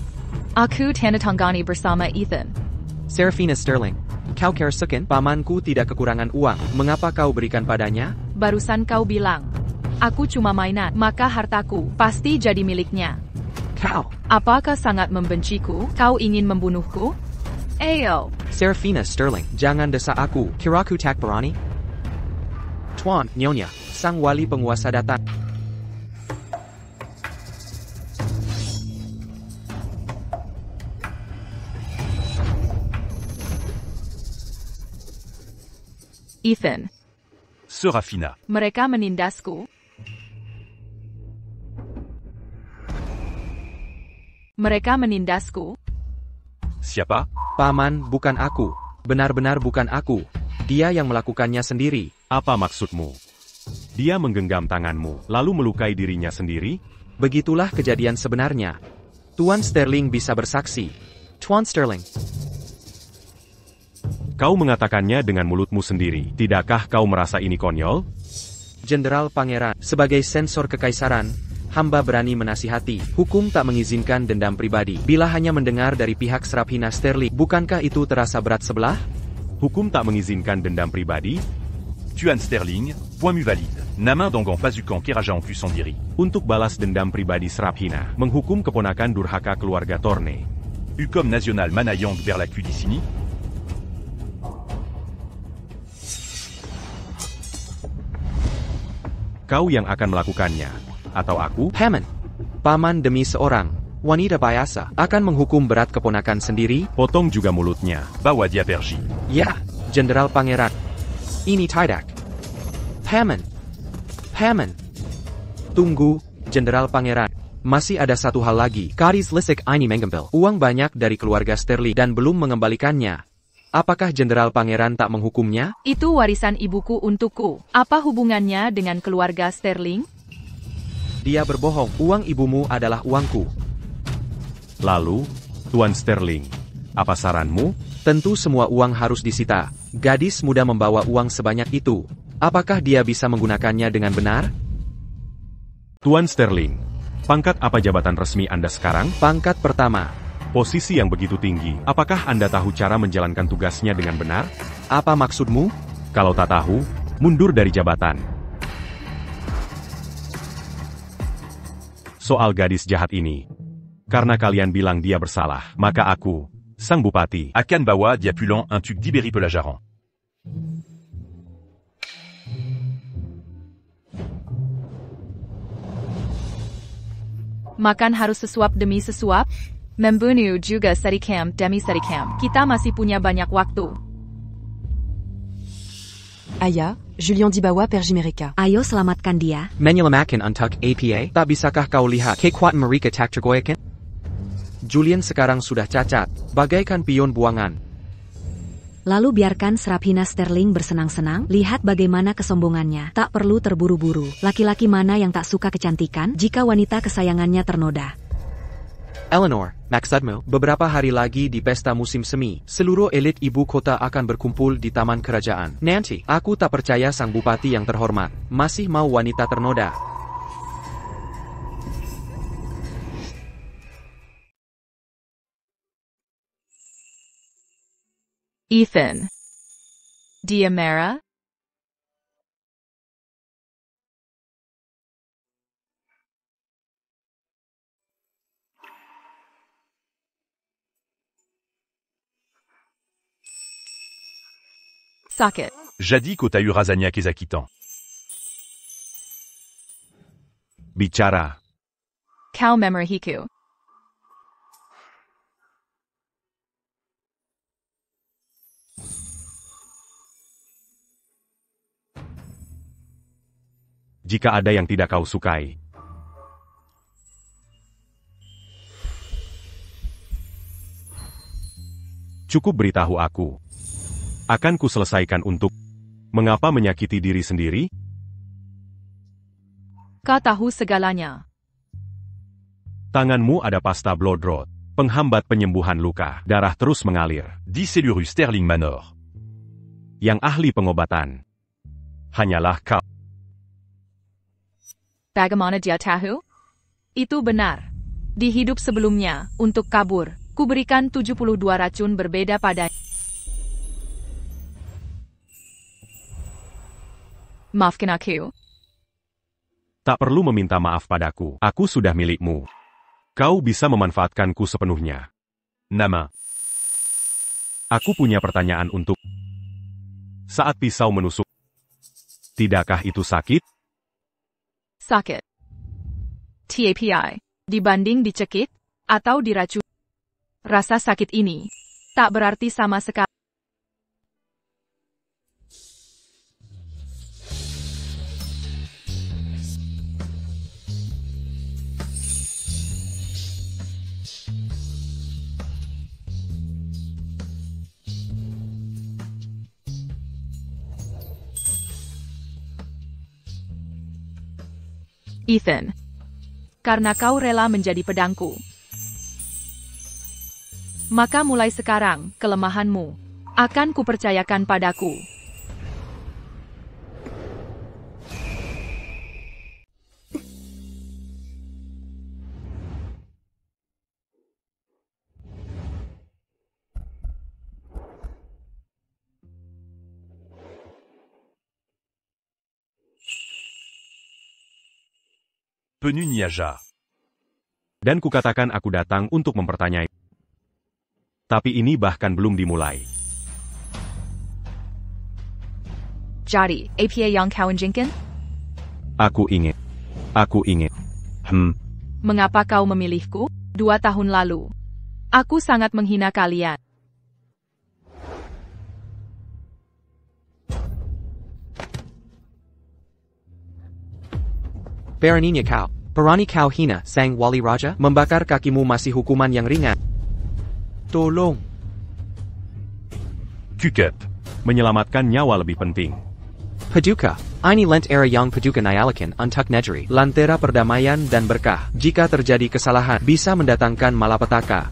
Aku tandatangani bersama Ethan. Serafina Sterling. Kau kerasukan, pamanku tidak kekurangan uang. Mengapa kau berikan padanya? Barusan kau bilang, aku cuma mainan, maka hartaku pasti jadi miliknya. Kau. Apakah sangat membenciku? Kau ingin membunuhku? Ayo. Serafina Sterling. Jangan desak aku. Kiraku tak berani? Tuan, Nyonya. Sang wali penguasa datang. Ethan. Serafina. Mereka menindasku. Mereka menindasku. Siapa? Paman, bukan aku. Benar-benar bukan aku. Dia yang melakukannya sendiri. Apa maksudmu? Dia menggenggam tanganmu, lalu melukai dirinya sendiri? Begitulah kejadian sebenarnya. Tuan Sterling bisa bersaksi. Tuan Sterling. Kau mengatakannya dengan mulutmu sendiri. Tidakkah kau merasa ini konyol? Jenderal Pangeran, sebagai sensor kekaisaran, hamba berani menasihati. Hukum tak mengizinkan dendam pribadi. Bila hanya mendengar dari pihak Serafina Sterling, bukankah itu terasa berat sebelah? Hukum tak mengizinkan dendam pribadi? Tuan Sterling, point mu valide. Namin Dongan Pazukan Kerajan Fusondiri. Untuk balas dendam pribadi Serafina, menghukum keponakan durhaka keluarga Torne. Hukum National Manayang Berlacudicini. Kau yang akan melakukannya. Atau aku? Hammond. Paman demi seorang wanita biasa akan menghukum berat keponakan sendiri? Potong juga mulutnya. Bawa dia pergi. Ya, Jenderal Pangeran. Ini tidak. Hammond. Hammond. Tunggu, Jenderal Pangeran. Masih ada satu hal lagi. Kadis Lisik ini mengambil uang banyak dari keluarga Sterling dan belum mengembalikannya. Apakah Jenderal Pangeran tak menghukumnya? Itu warisan ibuku untukku. Apa hubungannya dengan keluarga Sterling? Dia berbohong. Uang ibumu adalah uangku. Lalu, Tuan Sterling, apa saranmu? Tentu semua uang harus disita. Gadis muda membawa uang sebanyak itu. Apakah dia bisa menggunakannya dengan benar? Tuan Sterling, pangkat apa jabatan resmi Anda sekarang? Pangkat pertama. Posisi yang begitu tinggi, apakah Anda tahu cara menjalankan tugasnya dengan benar? Apa maksudmu? Kalau tak tahu, mundur dari jabatan. Soal gadis jahat ini. Karena kalian bilang dia bersalah, maka aku, sang bupati, Akan bawa dia pulang un tuc d'Ibérie Pelajaran. Makan harus sesuap demi sesuap? Membunuh juga serikam demi serikam. Kita masih punya banyak waktu. Aya, Julien Dibawa Pergimereka. Ayo selamatkan dia. Menyelamatkan untuk APA? Tak bisakah kau lihat kekuatan mereka tak tergoyahkan? Julian sekarang sudah cacat, bagaikan pion buangan. Lalu biarkan Serafina Sterling bersenang-senang. Lihat bagaimana kesombongannya. Tak perlu terburu-buru. Laki-laki mana yang tak suka kecantikan jika wanita kesayangannya ternoda? Eleanor, maksudmu, beberapa hari lagi di pesta musim semi, seluruh elit ibu kota akan berkumpul di taman kerajaan. Nanti, aku tak percaya sang bupati yang terhormat masih mau wanita ternoda. Ethan. Dia marah? Sakit. Jadis Kotahu Razania Kezakitan. Bicara. Kau memarahiku. Jika ada yang tidak kau sukai, cukup beritahu aku. Akan ku selesaikan untuk mengapa menyakiti diri sendiri? Kau tahu segalanya. Tanganmu ada pasta Bloodrot, penghambat penyembuhan luka, darah terus mengalir. 10 Cellurus Sterling Manor. Yang ahli pengobatan hanyalah kau. Bagaimana dia tahu? Itu benar. Di hidup sebelumnya, untuk kabur, kuberikan 72 racun berbeda pada. Maafkan aku. Tak perlu meminta maaf padaku, aku sudah milikmu. Kau bisa memanfaatkanku sepenuhnya. Nama. Aku punya pertanyaan untuk. Saat pisau menusuk, tidakkah itu sakit? Sakit. TAPI. Dibanding dicekik, atau diracun. Rasa sakit ini, tak berarti sama sekali. Ethan. Karena kau rela menjadi pedangku, maka mulai sekarang, kelemahanmu akan kupercayakan padaku. Penu Niaja. Dan kukatakan aku datang untuk mempertanyai. Tapi ini bahkan belum dimulai. Jadi, apa yang kau inginkan? Aku ingin. Mengapa kau memilihku? 2 tahun lalu, aku sangat menghina kalian. Beraninya kau. Berani kau hina Sang Wali Raja? Membakar kakimu masih hukuman yang ringan. Tolong. Kukep. Menyelamatkan nyawa lebih penting. Paduka. Ini lent era yang paduka nyalakan untuk negeri. Lantera perdamaian dan berkah. Jika terjadi kesalahan, bisa mendatangkan malapetaka.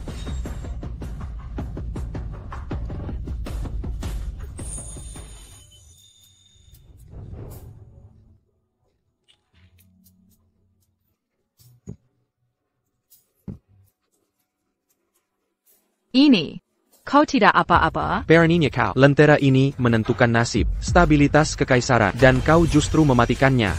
Ini, kau tidak apa-apa? Beraninya kau. Lentera ini menentukan nasib, stabilitas kekaisaran, dan kau justru mematikannya.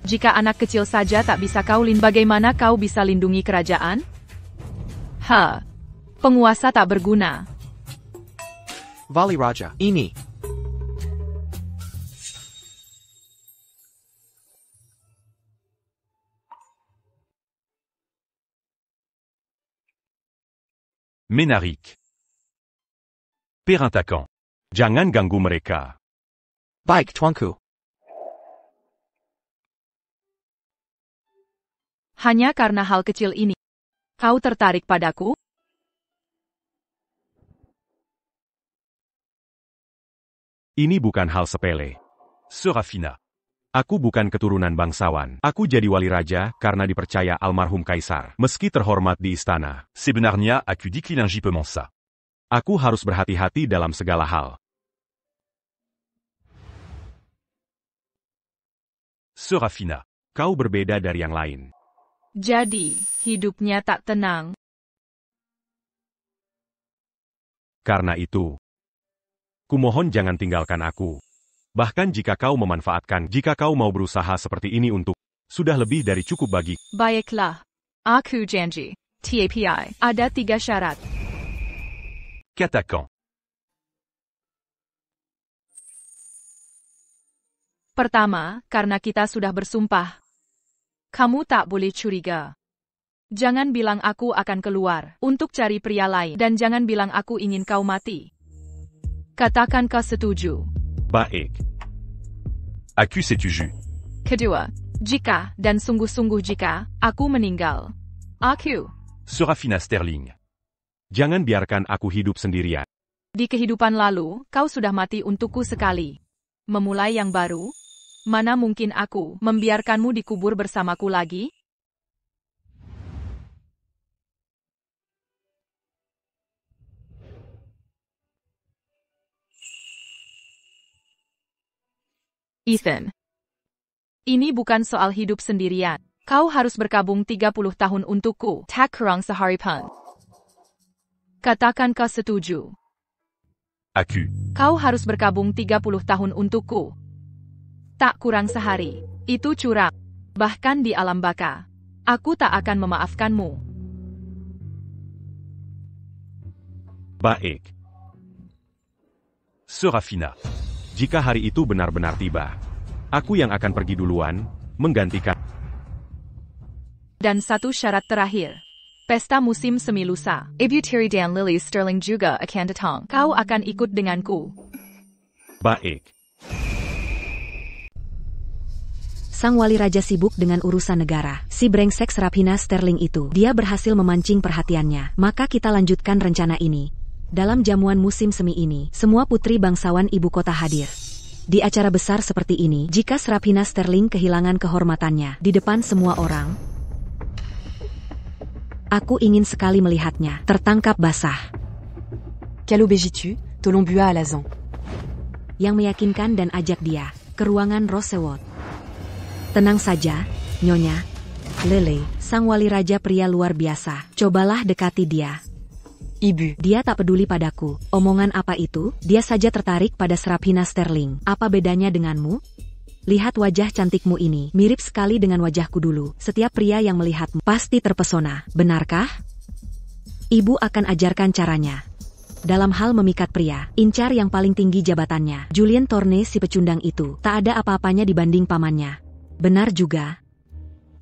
Jika anak kecil saja tak bisa kau lindungi, bagaimana kau bisa lindungi kerajaan? Penguasa tak berguna. Wali Raja, ini. Menarik. Perintakan. Jangan ganggu mereka. Baik, tuanku. Hanya karena hal kecil ini, kau tertarik padaku? Ini bukan hal sepele. Serafina. Aku bukan keturunan bangsawan. Aku jadi wali raja karena dipercaya almarhum kaisar. Meski terhormat di istana. Sebenarnya aku dikilingi pemensa. Aku harus berhati-hati dalam segala hal. Serafina. Kau berbeda dari yang lain. Jadi, hidupnya tak tenang. Karena itu, kumohon jangan tinggalkan aku. Bahkan jika kau memanfaatkan, jika kau mau berusaha seperti ini untuk, sudah lebih dari cukup bagi. Baiklah. Aku janji. TAPI. Ada 3 syarat. Katakan. Pertama, karena kita sudah bersumpah. Kamu tak boleh curiga. Jangan bilang aku akan keluar untuk cari pria lain. Dan jangan bilang aku ingin kau mati. Katakan kau setuju. Baik. Aku setuju. Kedua, jika, dan sungguh-sungguh jika, aku meninggal. Aku. Serafina Sterling. Jangan biarkan aku hidup sendirian. Di kehidupan lalu, kau sudah mati untukku sekali. Memulai yang baru? Mana mungkin aku membiarkanmu dikubur bersamaku lagi? Ethan. Ini bukan soal hidup sendirian. Kau harus berkabung 30 tahun untukku. Tak kurang sehari pun. Katakan kau setuju. Aku. Kau harus berkabung 30 tahun untukku. Tak kurang sehari. Itu curang. Bahkan di alam baka. Aku tak akan memaafkanmu. Baik. Serafina. Jika hari itu benar-benar tiba, aku yang akan pergi duluan, menggantikan. Dan satu syarat terakhir. Pesta musim semi lusa. Ibu Tiri dan Lily Sterling juga akan datang. Kau akan ikut denganku. Baik. Sang wali raja sibuk dengan urusan negara. Si brengsek Serafina Sterling itu, dia berhasil memancing perhatiannya. Maka kita lanjutkan rencana ini. Dalam jamuan musim semi ini, semua putri bangsawan ibu kota hadir. Di acara besar seperti ini, jika Serafina Sterling kehilangan kehormatannya di depan semua orang, aku ingin sekali melihatnya tertangkap basah. Quelle obégitu, Tolon bua à Lazan. Yang meyakinkan dan ajak dia ke ruangan Rosewood. Tenang saja, Nyonya. Lele, sang wali raja pria luar biasa. Cobalah dekati dia. Ibu. Dia tak peduli padaku. Omongan apa itu? Dia saja tertarik pada Serafina Sterling. Apa bedanya denganmu? Lihat wajah cantikmu ini. Mirip sekali dengan wajahku dulu. Setiap pria yang melihatmu pasti terpesona. Benarkah? Ibu akan ajarkan caranya. Dalam hal memikat pria, incar yang paling tinggi jabatannya. Julien Tournay si pecundang itu. Tak ada apa-apanya dibanding pamannya. Benar juga.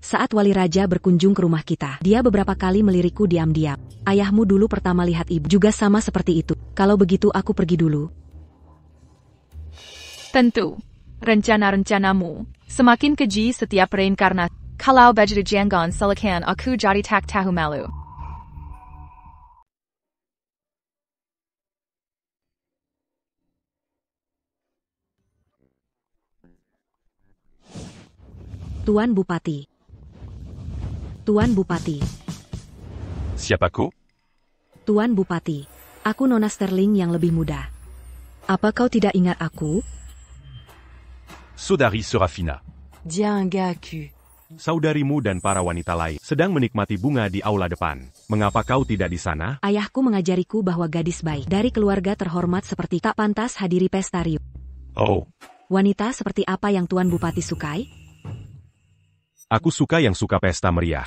Saat wali raja berkunjung ke rumah kita, dia beberapa kali melirikku diam-diam. Ayahmu dulu pertama lihat ibu juga sama seperti itu. Kalau begitu aku pergi dulu. Tentu. Rencana-rencanamu semakin keji setiap reinkarnasi. Kalau baju jangan silakan aku jadi tak tahu malu. Tuan Bupati. Tuan Bupati. Siapa kau? Tuan Bupati. Aku Nona Sterling yang lebih muda. Apa kau tidak ingat aku? Saudari Serafina. Dia un gars à cul. Saudarimu dan para wanita lain sedang menikmati bunga di aula depan. Mengapa kau tidak di sana? Ayahku mengajariku bahwa gadis baik dari keluarga terhormat seperti tak pantas hadiri pesta riuh. Oh, Wanita seperti apa yang Tuan Bupati sukai? Aku suka yang suka pesta meriah.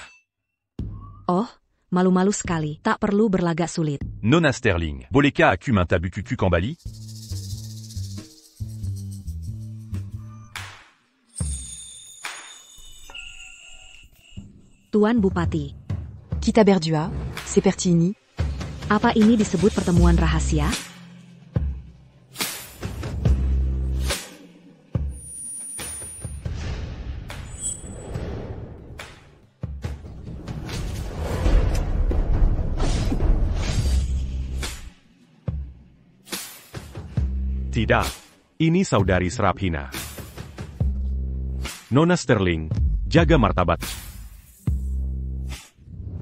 Oh, malu-malu sekali. Tak perlu berlagak sulit. Nona Sterling. Boleka a cumin tabu cucu Kambali? Tuan Bupati. Kita berdua, seperti ini. Apa ini disebut pertemuan rahasia? Tidak. Ini saudari Serafina. Nona Sterling, jaga martabat.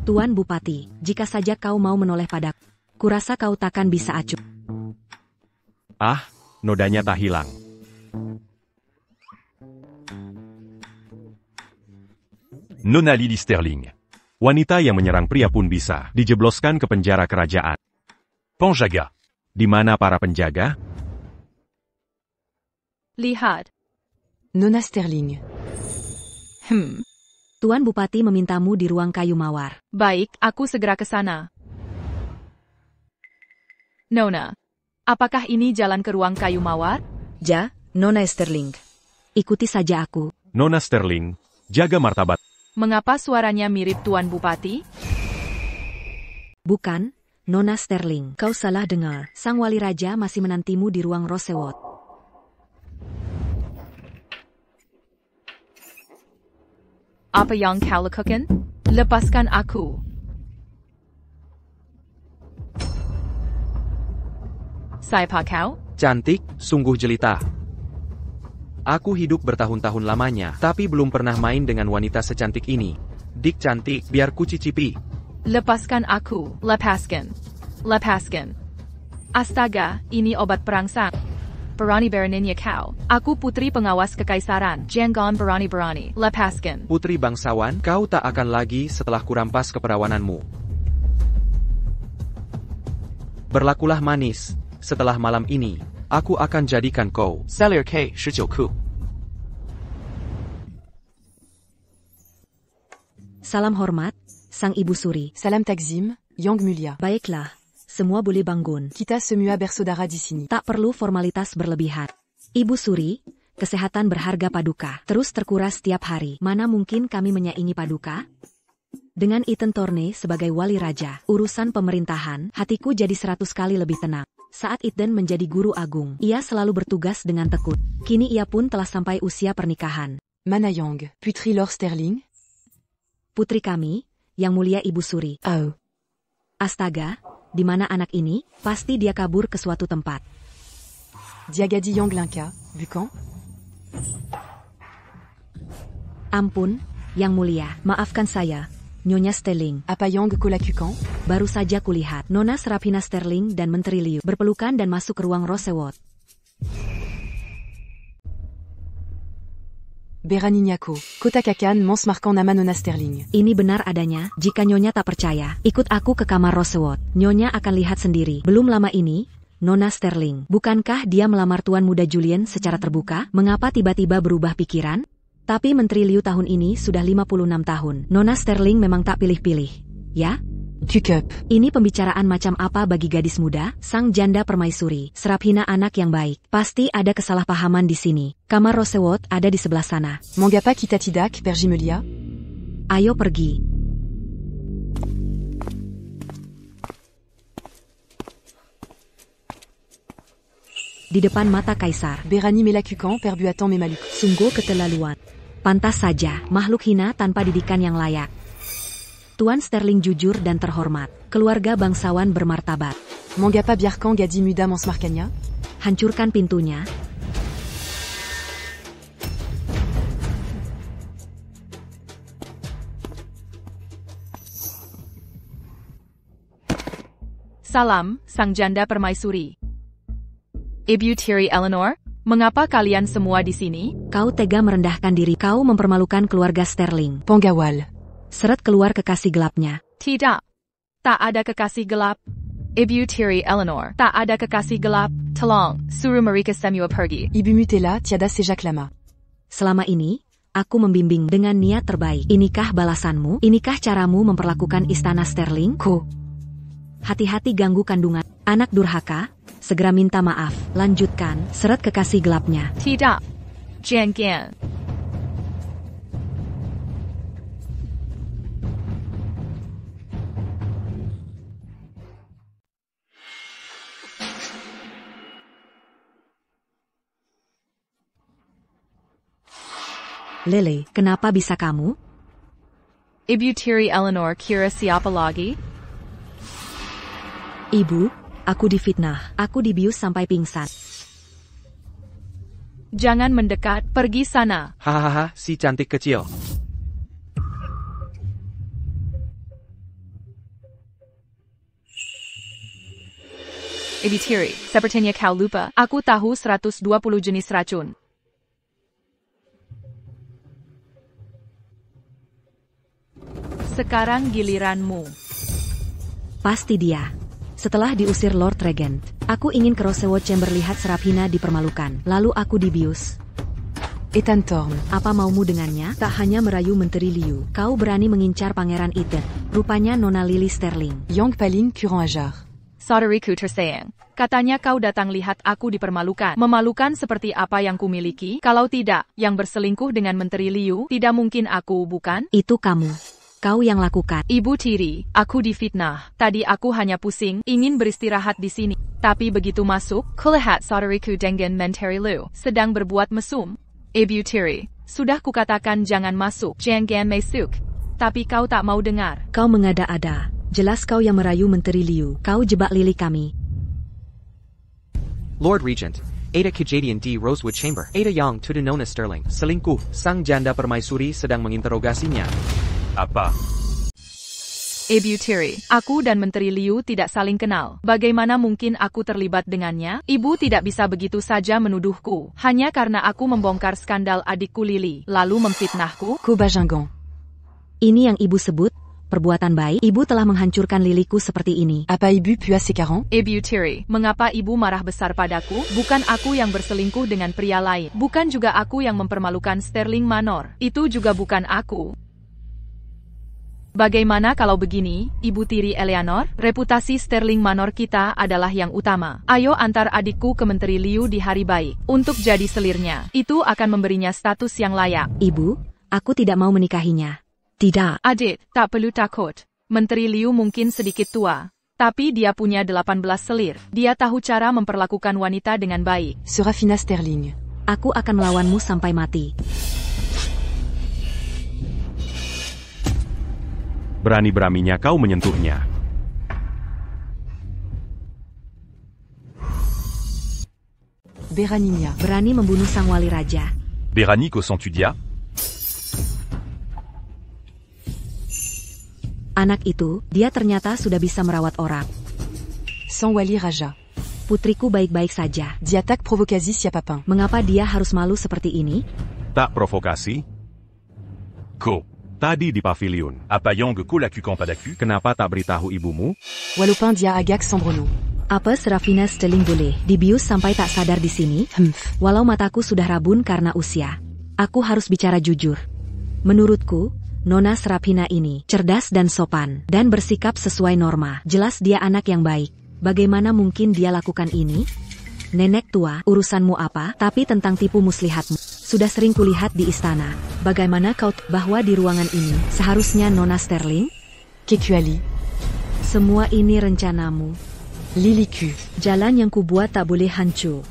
Tuan Bupati, jika saja kau mau menoleh padaku, kurasa kau takkan bisa acuh. Ah, nodanya tak hilang. Nona Lily Sterling. Wanita yang menyerang pria pun bisa dijebloskan ke penjara kerajaan. Panjaga. Di mana para penjaga? Lihat. Nona Sterling. Tuan Bupati memintamu di ruang kayu mawar. Baik, aku segera ke sana. Nona, apakah ini jalan ke ruang kayu mawar? Ja, Nona Sterling. Ikuti saja aku. Nona Sterling, jaga martabat. Mengapa suaranya mirip Tuan Bupati? Bukan, Nona Sterling. Kau salah dengar. Sang wali raja masih menantimu di ruang Rosewood. Apa yang kau lakukan? Lepaskan aku. Siapa kau? Cantik, sungguh jelita. Aku hidup bertahun-tahun lamanya, tapi belum pernah main dengan wanita secantik ini. Dik cantik, biar ku cicipi. Lepaskan aku. Lepaskan. Lepaskan. Astaga, ini obat perangsang. Berani beraninya kau. Aku putri pengawas kekaisaran. Jangan berani-berani. Lepaskan. Putri bangsawan, kau tak akan lagi setelah kurampas keperawananmu. Berlakulah manis. Setelah malam ini, aku akan jadikan kau Salir K19. Salam hormat, Sang Ibu Suri. Salam Takzim, Yang Mulia. Baiklah, semua boleh bangun. Kita semua bersaudara di sini. Tak perlu formalitas berlebihan. Ibu Suri, kesehatan berharga Paduka terus terkuras setiap hari. Mana mungkin kami menyaingi Paduka? Dengan Ethan Tournay sebagai wali raja, urusan pemerintahan, hatiku jadi 100 kali lebih tenang. Saat Ethan menjadi guru agung, ia selalu bertugas dengan tekun. Kini ia pun telah sampai usia pernikahan. Manayang, putri Lord Sterling. Putri kami, Yang Mulia Ibu Suri. Oh. Astaga, di mana anak ini? Pasti dia kabur ke suatu tempat. Diagadi Yang Linka, Bucan? Ampun, Yang Mulia, maafkan saya, Nyonya Sterling. Apa Yang Kolakukan? Baru saja kulihat Nona Serafina Sterling dan Menteri Liu berpelukan dan masuk ke ruang Rosewood. Beranignako, Kotakakan, Mons marquant nama Nona Sterling. Ini benar adanya, jika Nyonya tak percaya, ikut aku ke kamar Rosewood. Nyonya akan lihat sendiri. Belum lama ini, Nona Sterling, bukankah dia melamar Tuan Muda Julian secara terbuka? Mengapa tiba-tiba berubah pikiran? Tapi Menteri Liu tahun ini sudah 56 tahun. Nona Sterling memang tak pilih-pilih. Ya? Cukup. Ini pembicaraan macam apa bagi gadis muda? Sang janda permaisuri, Serafina anak yang baik. Pasti ada kesalahpahaman di sini. Kamar Rosewood ada di sebelah sana. Mangapa kita tidak, Pergimelia? Ayo pergi. Di depan mata Kaisar. Berani Melakukan, Perbuatan Memaluk. Sungguh keterlaluan. Pantas saja, makhluk hina tanpa didikan yang layak. Tuan Sterling jujur dan terhormat. Keluarga bangsawan bermartabat. Mangapa Biarkan Gadi Muda Mons Markanya? Hancurkan pintunya. Salam, sang janda permaisuri. Ibu Tiri Eleanor, mengapa kalian semua di sini? Kau tega merendahkan diri. Kau mempermalukan keluarga Sterling. Pangawal. Seret keluar kekasih gelapnya. Tidak. Tak ada kekasih gelap. Ibu Tiri Eleanor, tak ada kekasih gelap. Tolong, suruh mereka semua pergi. Ibu Mutela, Tiada Sejak Lama. Selama ini, aku membimbing dengan niat terbaik. Inikah balasanmu? Inikah caramu memperlakukan istana Sterling? Hati-hati ganggu kandungan. Anak durhaka, segera minta maaf. Lanjutkan, seret kekasih gelapnya. Tidak. Jangan. Lily, kenapa bisa kamu? Ibu Tiri Eleanor kira siapa lagi? Ibu, aku difitnah. Aku dibius sampai pingsan. Jangan mendekat, pergi sana. Hahaha, si cantik kecil. Ibu Tiri, sepertinya kau lupa, aku tahu 120 jenis racun. Sekarang giliranmu. Pasti dia. Setelah diusir Lord Regent, aku ingin ke Rosewood Chamber lihat Serafina dipermalukan. Lalu aku dibius. Ethan Thorne. Apa maumu dengannya? Tak hanya merayu Menteri Liu, kau berani mengincar Pangeran Ethan. Rupanya Nona Lily Sterling. Yang Paling Curant Ajar. Saudariku tersayang, katanya kau datang lihat aku dipermalukan. Memalukan seperti apa yang kumiliki? Kalau tidak, yang berselingkuh dengan Menteri Liu, tidak mungkin aku, bukan? Itu kamu. Kau yang lakukan. Ibu Tiri, aku difitnah. Tadi aku hanya pusing, ingin beristirahat di sini. Tapi begitu masuk, kulihat saudariku dengan Menteri Liu sedang berbuat mesum. Ibu Tiri, sudah kukatakan jangan masuk, jangan masuk. Tapi kau tak mau dengar. Kau mengada-ada. Jelas kau yang merayu Menteri Liu. Kau jebak Lily kami. Lord Regent, Ada Kejadian di Rosewood Chamber. Ada Yang to the Nona Sterling. Selingkuh, sang janda permaisuri sedang menginterogasinya. Apa? Ibu Tiri, aku dan Menteri Liu tidak saling kenal. Bagaimana mungkin aku terlibat dengannya? Ibu tidak bisa begitu saja menuduhku. Hanya karena aku membongkar skandal adikku Lily, lalu memfitnahku? Kobajangan. Ini yang ibu sebut perbuatan baik. Ibu telah menghancurkan liliku seperti ini. Apa Ibu Pua Sekarang? Ibu Tiri, mengapa ibu marah besar padaku? Bukan aku yang berselingkuh dengan pria lain. Bukan juga aku yang mempermalukan Sterling Manor. Itu juga bukan aku. Bagaimana kalau begini, Ibu Tiri Eleanor? Reputasi Sterling Manor kita adalah yang utama. Ayo antar adikku ke Menteri Liu di hari baik. Untuk jadi selirnya. Itu akan memberinya status yang layak. Ibu, aku tidak mau menikahinya. Tidak. Adik, tak perlu takut. Menteri Liu mungkin sedikit tua. Tapi dia punya 18 selir. Dia tahu cara memperlakukan wanita dengan baik. Serafina Sterling. Aku akan melawanmu sampai mati. Berani-beraninya kau menyentuhnya. Beranimia. Berani membunuh sang wali raja. Beranique au Centudia. Anak itu, dia ternyata sudah bisa merawat orang. Sans Wali Raja. Putriku baik-baik saja. Diatak Provocasi Sia Papin. Mengapa dia harus malu seperti ini? Tak provokasi? Ko. Tadi di pavilion. Apayang ko la Padaku. Kenapa tak beritahu ibumu? Wallopin Dia Agac Sambrono. Apa Serafina Sterling boleh dibius sampai tak sadar di sini? Walau mataku sudah rabun karena usia. Aku harus bicara jujur. Menurutku, Nona Serafina ini cerdas dan sopan, dan bersikap sesuai norma. Jelas dia anak yang baik. Bagaimana mungkin dia lakukan ini? Nenek tua, urusanmu apa? Tapi tentang tipu muslihatmu, sudah sering kulihat di istana. Bagaimana kau bahwa di ruangan ini seharusnya Nona Sterling? Kekuali. Semua ini rencanamu. Liliku. Jalan yang kubuat tak boleh hancur.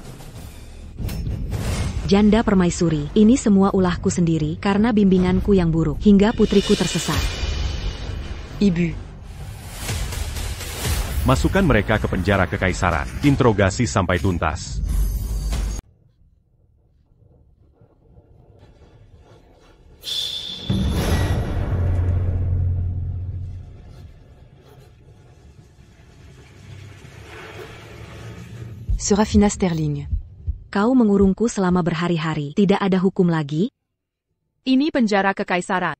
Janda permaisuri, ini semua ulahku sendiri karena bimbinganku yang buruk hingga putriku tersesat. Ibu. Masukkan mereka ke penjara kekaisaran. Interogasi sampai tuntas. Serafina Sterling. Kau mengurungku selama berhari-hari. Tidak ada hukum lagi? Ini penjara kekaisaran.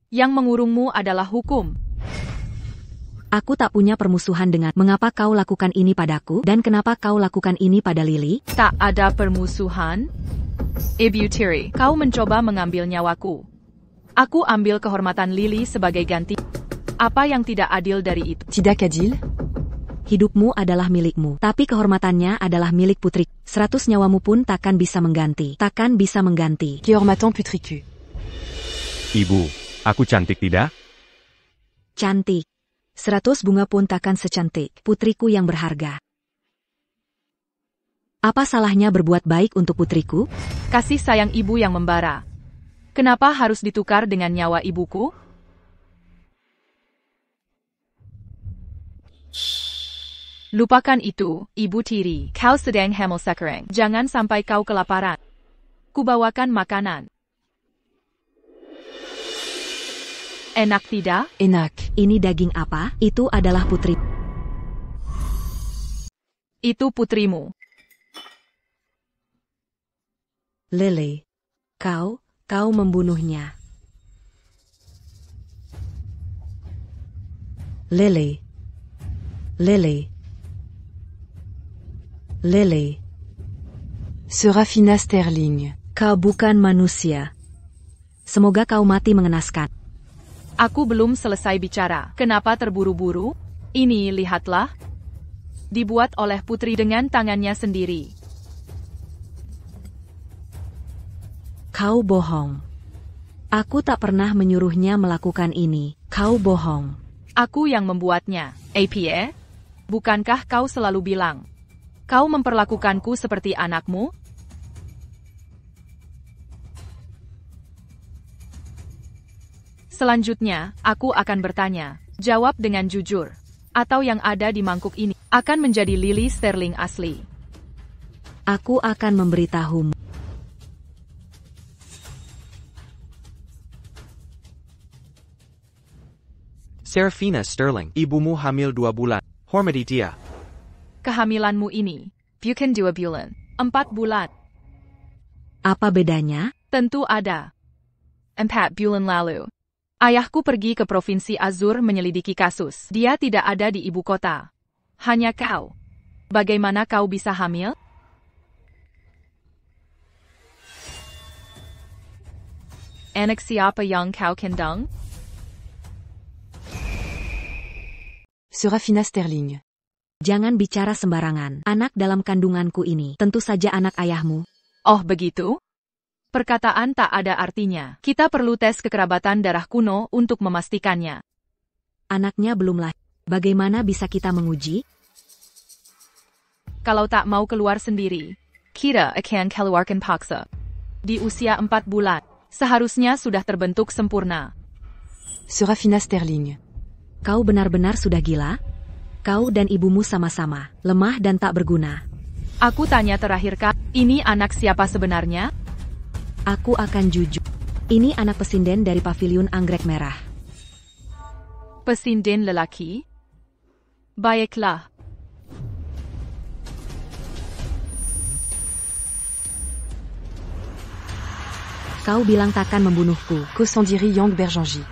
Yang mengurungmu adalah hukum. Aku tak punya permusuhan dengan mengapa kau lakukan ini padaku dan kenapa kau lakukan ini pada Lily? Tak ada permusuhan. Ibu Tiri, kau mencoba mengambil nyawaku. Aku ambil kehormatan Lily sebagai ganti. Apa yang tidak adil dari itu? Tidak adil? Hidupmu adalah milikmu, tapi kehormatannya adalah milik putri. 100 nyawamu pun takkan bisa mengganti. Takkan bisa mengganti. Kehormatan putriku. Ibu, aku cantik tidak? Cantik. 100 bunga pun takkan secantik putriku yang berharga. Apa salahnya berbuat baik untuk putriku? Kasih sayang ibu yang membara. Kenapa harus ditukar dengan nyawa ibuku? Lupakan itu, Ibu Tiri. Kau sedang hamil sekarang. Jangan sampai kau kelaparan. Kubawakan makanan. Enak tidak? Enak. Ini daging apa? Itu adalah putri. Itu putrimu. Lily. Kau membunuhnya. Lily. Serafina Sterling. Kau bukan manusia. Semoga kau mati mengenaskan. Aku belum selesai bicara. Kenapa terburu-buru? Ini lihatlah. Dibuat oleh putri dengan tangannya sendiri. Kau bohong. Aku tak pernah menyuruhnya melakukan ini. Kau bohong. Aku yang membuatnya. Apa? Bukankah kau selalu bilang, kau memperlakukanku seperti anakmu? Selanjutnya, aku akan bertanya. Jawab dengan jujur. Atau yang ada di mangkuk ini akan menjadi Lily Sterling asli. Aku akan memberitahumu. Serafina Sterling, ibumu hamil 2 bulan. Hormati dia. Kehamilanmu ini, bukan 2 bulan, 4 bulan. Apa bedanya? Tentu ada. 4 bulan lalu. Ayahku pergi ke Provinsi Azur menyelidiki kasus. Dia tidak ada di ibu kota. Hanya kau. Bagaimana kau bisa hamil? Anak siapa yang kau kandung? Serafina Sterling. Jangan bicara sembarangan. Anak dalam kandunganku ini tentu saja anak ayahmu. Oh begitu? Perkataan tak ada artinya. Kita perlu tes kekerabatan darah kuno untuk memastikannya. Anaknya belum lahir. Bagaimana bisa kita menguji? Kalau tak mau keluar sendiri, kita akan keluarkan paksa. Di usia 4 bulan, seharusnya sudah terbentuk sempurna. Serafina Sterling. Kau benar-benar sudah gila? Kau dan ibumu sama-sama lemah dan tak berguna. Aku tanya terakhir kali. Ini anak siapa sebenarnya? Aku akan jujur. Ini anak pesinden dari Paviliun Anggrek Merah. Pesinden lelaki? Baiklah. Kau bilang takkan membunuhku. Kosandiri Yang Berjanji.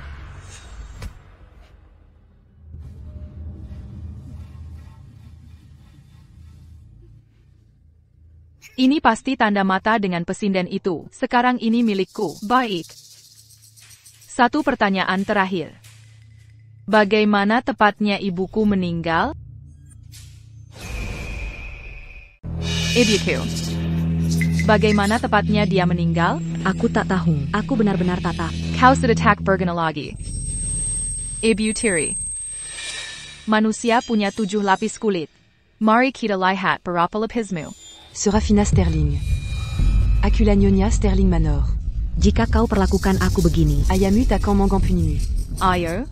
Ini pasti tanda mata dengan pesinden itu. Sekarang ini milikku. Baik. Satu pertanyaan terakhir. Bagaimana tepatnya ibuku meninggal? Ibuku. Bagaimana tepatnya dia meninggal? Aku tak tahu. Aku benar-benar tak tahu. Kau sudah tak berguna lagi. Ibu tiri. Manusia punya 7 lapis kulit. Mari kita lihat berapa lapismu. Serafina Sterling. Acula Nyonya Sterling Manor. Jika kau perlakukan aku begini, Ayamu Takan Mangan Puninu. Ayo.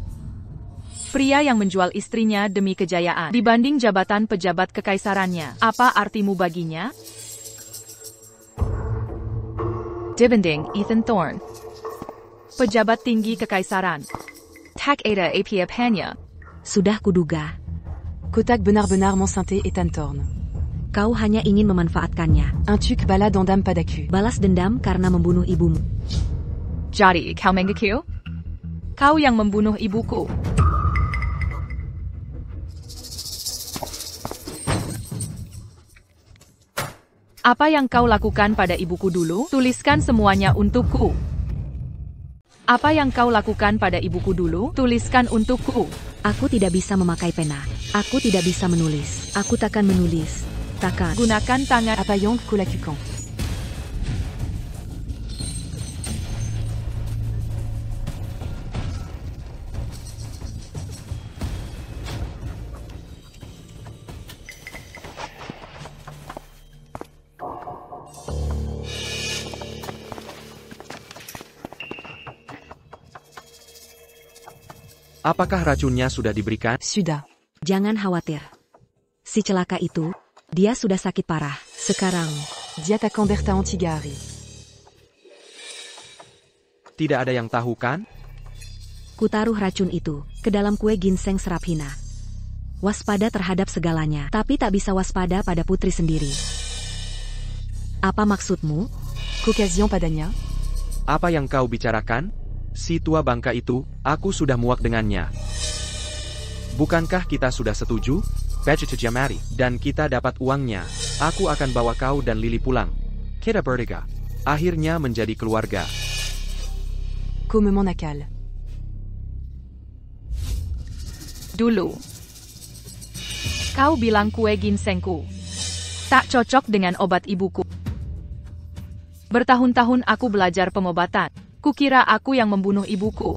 Pria yang menjual istrinya demi kejayaan dibanding jabatan pejabat kekaisarannya. Apa artimu baginya? Dibanding Ethan Thorne. Pejabat tinggi kekaisaran. Tak ada apa-apanya. sudah kuduga. Kotak benar-benar Monsanté et Tantorn. Kau hanya ingin memanfaatkannya. Un tuc balade en dame padaku. Balas dendam karena membunuh ibumu. Jadi, kau mengaku? Kau yang membunuh ibuku. Apa yang kau lakukan pada ibuku dulu? Tuliskan semuanya untukku. Apa yang kau lakukan pada ibuku dulu? Tuliskan untukku. Aku tidak bisa memakai pena. Aku tidak bisa menulis. Aku takkan menulis. Takkan. Gunakan tangan. Apayong Kolakukan. Apakah racunnya sudah diberikan? Sudah. Jangan khawatir. Si celaka itu, dia sudah sakit parah. Sekarang, Diatakan Berta Antigari. Tidak ada yang tahu kan? kutaruh racun itu ke dalam kue ginseng Serafina. Waspada terhadap segalanya, tapi tak bisa waspada pada putri sendiri. Apa maksudmu? Caucasian Padania. Apa yang kau bicarakan? Si tua bangka itu, aku sudah muak dengannya. Bukankah kita sudah setuju? Jamari, dan kita dapat uangnya. Aku akan bawa kau dan Lily pulang. Kita bertiga. Akhirnya menjadi keluarga. Comme mon nakal. Dulu. Kau bilang kue ginsengku tak cocok dengan obat ibuku. Bertahun-tahun aku belajar pengobatan. Kukira aku yang membunuh ibuku.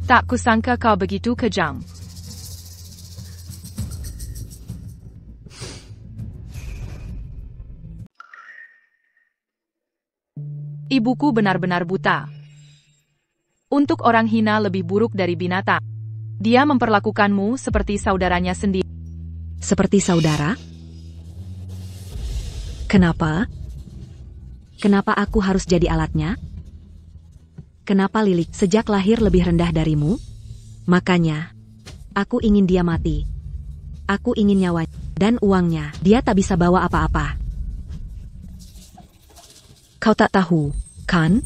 Tak kusangka kau begitu kejam. Ibuku benar-benar buta. Untuk orang hina lebih buruk dari binatang. Dia memperlakukanmu seperti saudaranya sendiri. Seperti saudara? Kenapa? Kenapa aku harus jadi alatnya? Kenapa Lily sejak lahir lebih rendah darimu? Makanya, aku ingin dia mati. Aku ingin nyawanya dan uangnya. Dia tak bisa bawa apa-apa. Kau tak tahu, kan?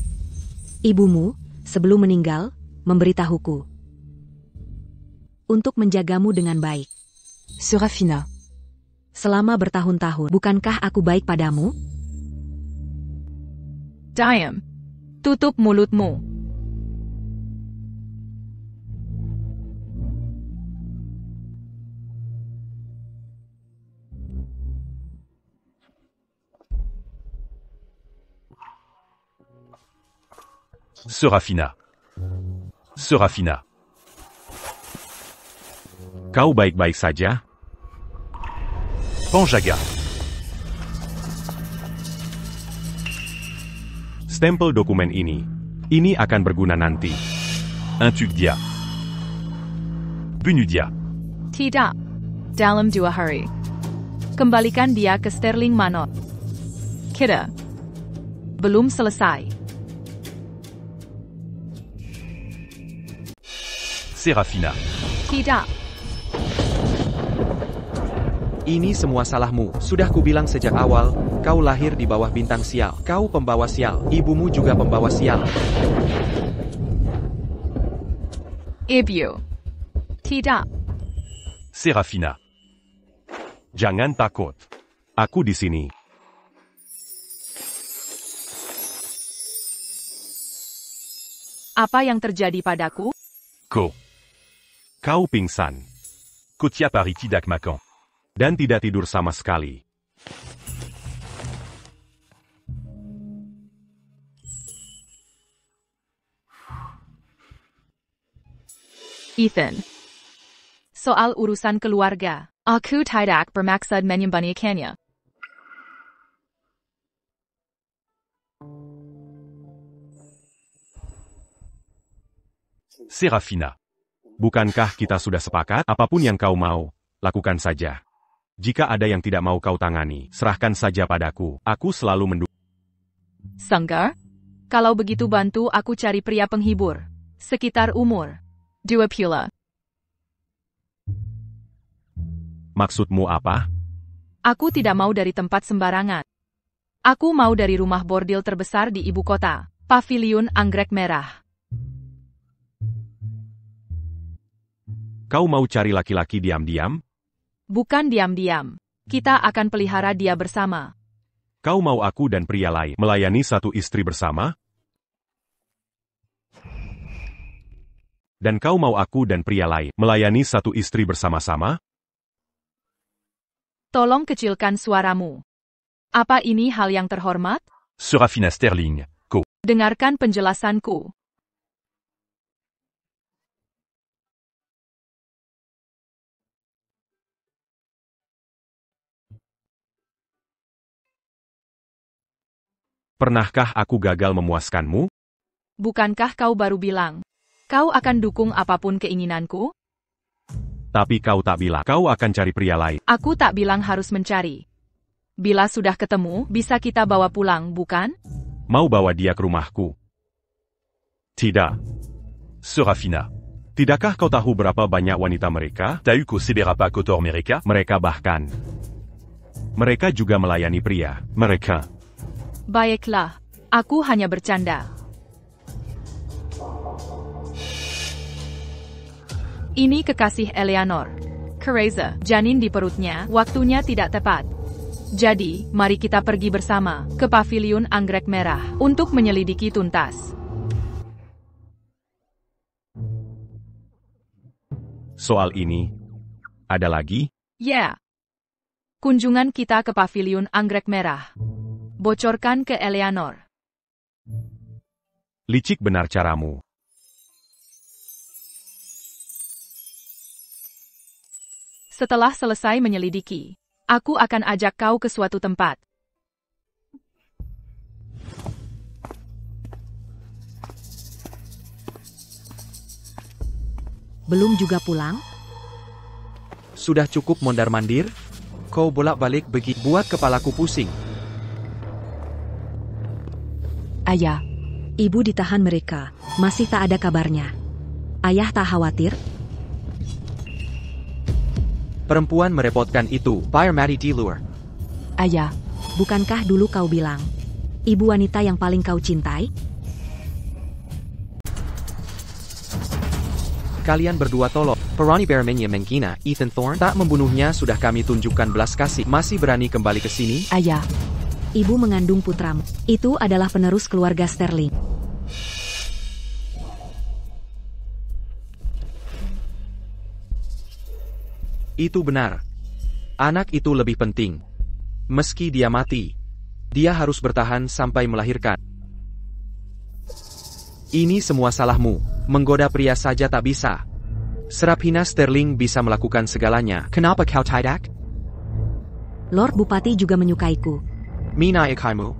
Ibumu, sebelum meninggal, memberitahuku untuk menjagamu dengan baik. Serafina. Selama bertahun-tahun, bukankah aku baik padamu? Diam. Tutup mulutmu. Serafina. Serafina. Kau baik-baik saja? Panjaga. Stempel dokumen ini. Ini akan berguna nanti. Intugdia. Bunudia. Tidak. Dalam 2 hari. Kembalikan dia ke Sterling Manor. Kita belum selesai. Serafina. Tidak. Ini semua salahmu. Sudah kubilang sejak awal, kau lahir di bawah bintang sial. Kau pembawa sial. Ibumu juga pembawa sial. Ibu. Tidak. Serafina. Jangan takut. Aku di sini. Apa yang terjadi padaku? Kau pingsan. Kotia Paris tidak makan. Dan tidak tidur sama sekali. Ethan. Soal urusan keluarga. Aku tidak bermaksud menyembunyikannya. Serafina. Bukankah kita sudah sepakat? Apapun yang kau mau, lakukan saja. Jika ada yang tidak mau kau tangani, serahkan saja padaku. Aku selalu mendukung. Sanggar? Kalau begitu bantu aku cari pria penghibur. Sekitar umur 20. Maksudmu apa? Aku tidak mau dari tempat sembarangan. Aku mau dari rumah bordil terbesar di ibu kota. Paviliun Anggrek Merah. Kau mau cari laki-laki diam-diam? Bukan diam-diam. Kita akan pelihara dia bersama. Kau mau aku dan pria lain melayani satu istri bersama? Dan kau mau aku dan pria lain melayani satu istri bersama-sama? Tolong kecilkan suaramu. Apa ini hal yang terhormat? Serafina Sterling. Dengarkan penjelasanku. Pernahkah aku gagal memuaskanmu? Bukankah kau baru bilang, kau akan dukung apapun keinginanku? Tapi kau tak bilang kau akan cari pria lain. Aku tak bilang harus mencari. Bila sudah ketemu, bisa kita bawa pulang, bukan? Mau bawa dia ke rumahku? Tidak. Serafina. Tidakkah kau tahu berapa banyak wanita mereka? T'as eu considéré pas Kotor Mereka? Mereka juga melayani pria. Baiklah, aku hanya bercanda. Ini kekasih Eleanor. Teresa, janin di perutnya, waktunya tidak tepat. Jadi, mari kita pergi bersama ke Paviliun Anggrek Merah untuk menyelidiki tuntas. Soal ini, ada lagi? Ya. Kunjungan kita ke Paviliun Anggrek Merah. Bocorkan ke Eleanor. Licik benar caramu. Setelah selesai menyelidiki, aku akan ajak kau ke suatu tempat. Belum juga pulang? Sudah cukup mondar-mandir? Kau bolak-balik begitu buat kepalaku pusing. Ayah, Ibu ditahan mereka, masih tak ada kabarnya. Ayah tak khawatir? Perempuan merepotkan itu, Fire Mati Dilur. ayah, Bukankah dulu kau bilang, ibu wanita yang paling kau cintai? Kalian berdua tolong. Perani Bermenya Mengkina, Ethan Thorne, tak membunuhnya sudah kami tunjukkan belas kasih. Masih berani kembali ke sini? ayah, Ibu mengandung putramu. Itu adalah penerus keluarga Sterling. Itu benar. Anak itu lebih penting. Meski dia mati, dia harus bertahan sampai melahirkan. Ini semua salahmu. Menggoda pria saja tak bisa. Serafina Sterling bisa melakukan segalanya. Kenapa kau tidak? Lord Bupati juga menyukaiku. Mina Ekaimu.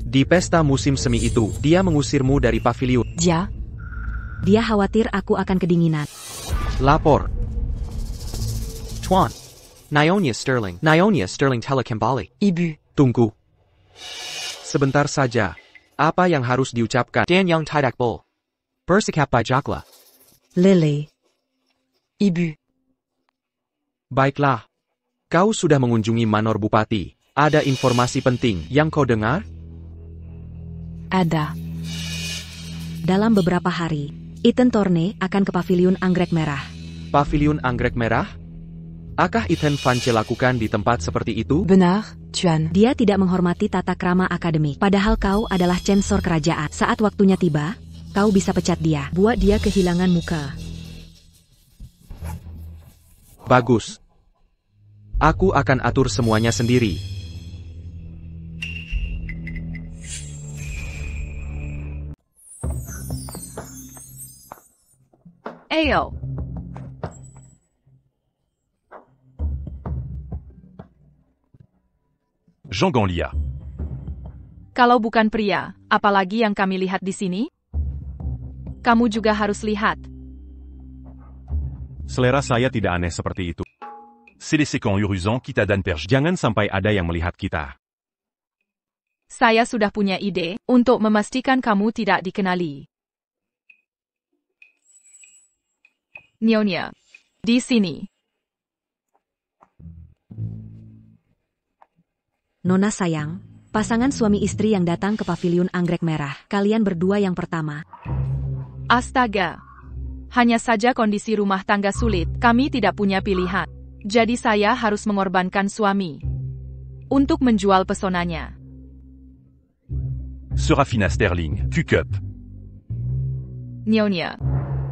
Di pesta musim semi itu, dia mengusirmu dari paviliun. dia, Dia khawatir aku akan kedinginan. Lapor. Tuan. Nyonya Sterling. Nyonya Sterling telah kembali. ibu, Tunggu. Sebentar saja. Apa yang harus diucapkan? Dan yang tidak boleh bersikap bijaklah. Lele. Ibu. Baiklah. Kau sudah mengunjungi Manor Bupati. Ada informasi penting yang kau dengar? Ada. Dalam beberapa hari, Ethan Thorne akan ke Paviliun Anggrek Merah. Paviliun Anggrek Merah? Akah Ethan Vance lakukan di tempat seperti itu? Benar, Tuan. Dia tidak menghormati tata krama akademik. Padahal kau adalah censor kerajaan. Saat waktunya tiba, kau bisa pecat dia. Buat dia kehilangan muka. Bagus. Aku akan atur semuanya sendiri. Ayo. Jean Ganlia. Kalau bukan pria, apalagi yang kami lihat di sini? Kamu juga harus lihat. Selera saya tidak aneh seperti itu. C'est les séquents urusants qui t'adannent perche. Jangan sampai ada yang melihat kita. Saya sudah punya ide untuk memastikan kamu tidak dikenali. Nyonya, di sini. Nona sayang, pasangan suami istri yang datang ke Paviliun Anggrek Merah. Kalian berdua yang pertama. Astaga. Hanya saja kondisi rumah tangga sulit, kami tidak punya pilihan. Jadi saya harus mengorbankan suami untuk menjual pesonanya. Serafina Sterling, Q-Cup. Nyonya,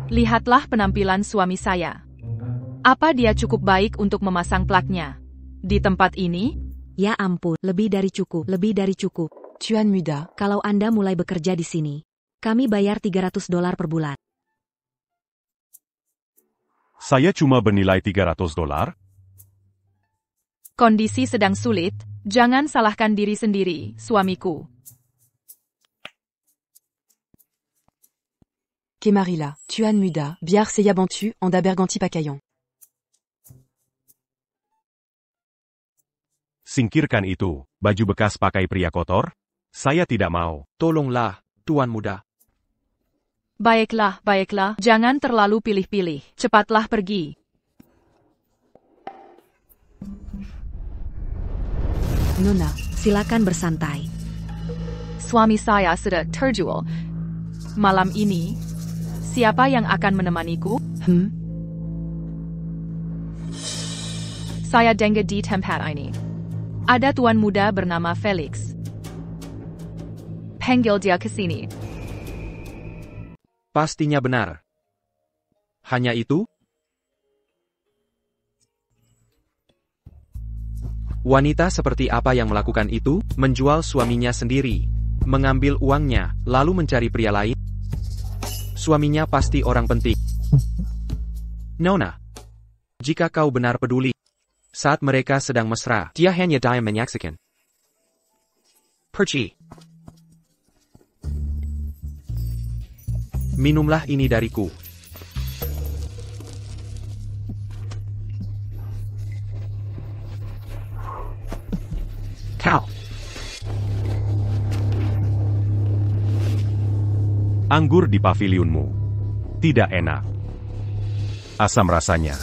lihatlah penampilan suami saya. Apa dia cukup baik untuk memasang plaknya di tempat ini? Ya ampun, lebih dari cukup, lebih dari cukup. Tuan Muda. Kalau Anda mulai bekerja di sini, kami bayar $300 per bulan. Saya cuma bernilai $300. Kondisi sedang sulit, jangan salahkan diri sendiri, suamiku. Kemarilla. Tuan Muda. Biar saya bantu, anda berganti pakaian. Singkirkan itu, baju bekas pakai pria kotor? Saya tidak mau. Tolonglah, Tuan Muda. Baiklah, baiklah, jangan terlalu pilih-pilih. Cepatlah pergi. Nona, silakan bersantai. Suami saya sudah terjual. Malam ini, siapa yang akan menemaniku? Saya dengar di tempat ini. Ada tuan muda bernama Felix. Panggil dia ke sini. Pastinya benar. Hanya itu? Wanita seperti apa yang melakukan itu? Menjual suaminya sendiri, mengambil uangnya, lalu mencari pria lain? Suaminya pasti orang penting. Nona, jika kau benar peduli, saat mereka sedang mesra, dia hanya menyaksikan. Perci. Minumlah ini dariku. Kau. Anggur di paviliunmu. Tidak enak. Asam rasanya.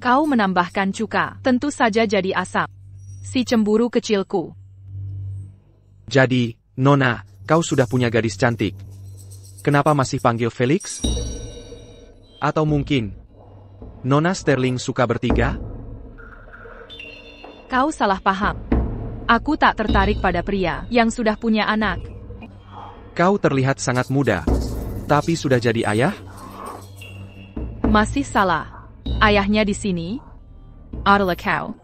Kau menambahkan cuka, tentu saja jadi asam. Si cemburu kecilku. Jadi, Nona, kau sudah punya gadis cantik. Kenapa masih panggil Felix? Atau mungkin, Nona Sterling suka bertiga? Kau salah paham. Aku tak tertarik pada pria yang sudah punya anak. Kau terlihat sangat muda, tapi sudah jadi ayah? Masih salah. Ayahnya di sini adalah kau.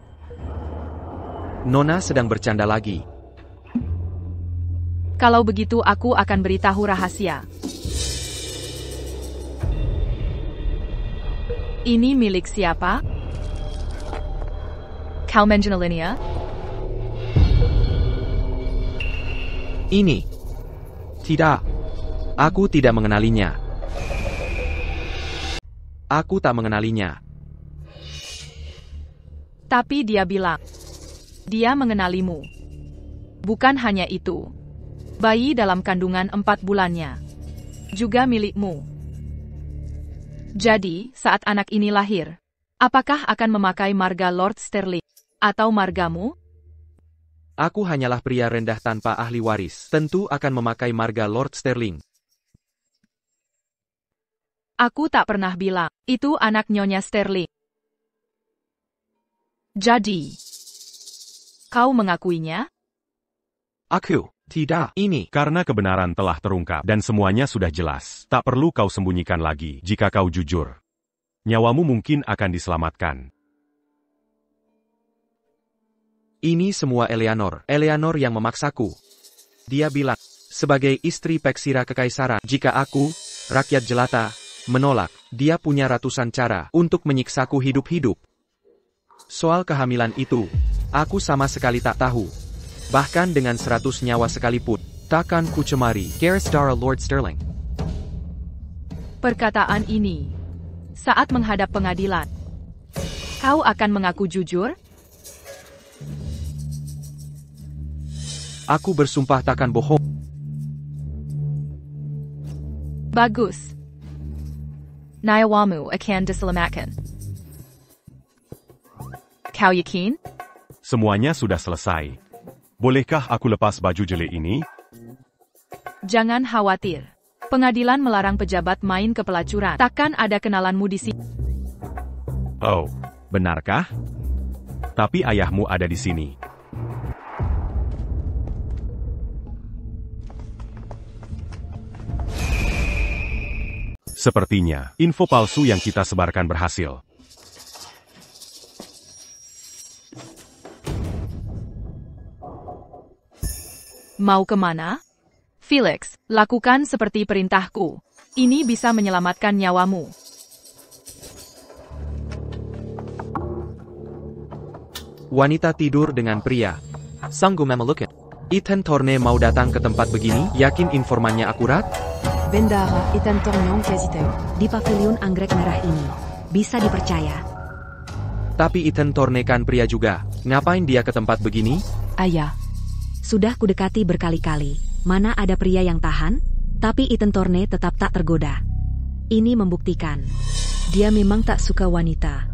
Nona sedang bercanda lagi. Kalau begitu aku akan beritahu rahasia. Ini milik siapa? Kau mengenalinya? Ini. Tidak. Aku tidak mengenalinya. Aku tak mengenalinya. Tapi dia bilang, dia mengenalimu. Bukan hanya itu. Bayi dalam kandungan 4 bulannya juga milikmu. Jadi, saat anak ini lahir, apakah akan memakai marga Lord Sterling atau margamu? Aku hanyalah pria rendah tanpa ahli waris. Tentu akan memakai marga Lord Sterling. Aku tak pernah bilang, itu anak Nyonya Sterling. Jadi, kau mengakuinya? Aku tidak. Ini Karena kebenaran telah terungkap dan semuanya sudah jelas. Tak perlu kau sembunyikan lagi jika kau jujur. Nyawamu mungkin akan diselamatkan. Ini semua Eleanor. Eleanor yang memaksaku. Dia bilang, sebagai istri peksira kekaisaran, jika aku, rakyat jelata, menolak, dia punya ratusan cara untuk menyiksaku hidup-hidup. Soal kehamilan itu, aku sama sekali tak tahu. Bahkan dengan 100 nyawa sekalipun, takkan ku cemari. Garrisdara Lord Sterling. Perkataan ini, saat menghadap pengadilan, kau akan mengaku jujur? Aku bersumpah takkan bohong. Bagus. Nyawamu akan diselamatkan. Kau yakin? Semuanya sudah selesai. Bolehkah aku lepas baju jelek ini? Jangan khawatir. Pengadilan melarang pejabat main ke pelacuran. Takkan ada kenalanmu di sini. Oh, benarkah? Tapi ayahmu ada di sini. Sepertinya, info palsu yang kita sebarkan berhasil. Mau kemana? Felix, lakukan seperti perintahku. Ini bisa menyelamatkan nyawamu. Wanita tidur dengan pria. Sanggup memalukan. Ethan Thorne mau datang ke tempat begini? Yakin informannya akurat? Bendahara Ethan Thorne quasi tahu. Di pavilion anggrek merah ini. Bisa dipercaya. Tapi Ethan Thorne kan pria juga. Ngapain dia ke tempat begini? Aya. Sudah kudekati berkali-kali. Mana ada pria yang tahan? Tapi Ethan Thorne tetap tak tergoda. Ini membuktikan. Dia memang tak suka wanita.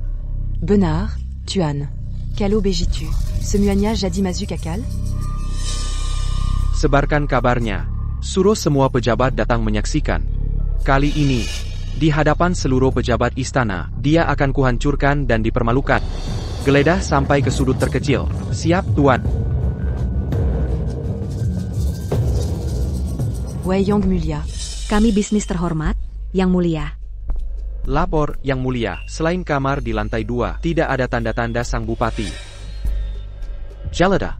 Benard, Tuan. Quelle obéis-tu? Ce muagnage jadis mazu kakal? Sebarkan kabarnya. Suruh semua pejabat datang menyaksikan. Kali ini, di hadapan seluruh pejabat istana, dia akan kuhancurkan dan dipermalukan. Geledah sampai ke sudut terkecil. Siap, Tuan. Wei Yang Mulia. Kami bisnis terhormat, Yang Mulia. Lapor, Yang Mulia. Selain kamar di lantai 2, tidak ada tanda-tanda sang bupati. Jelada.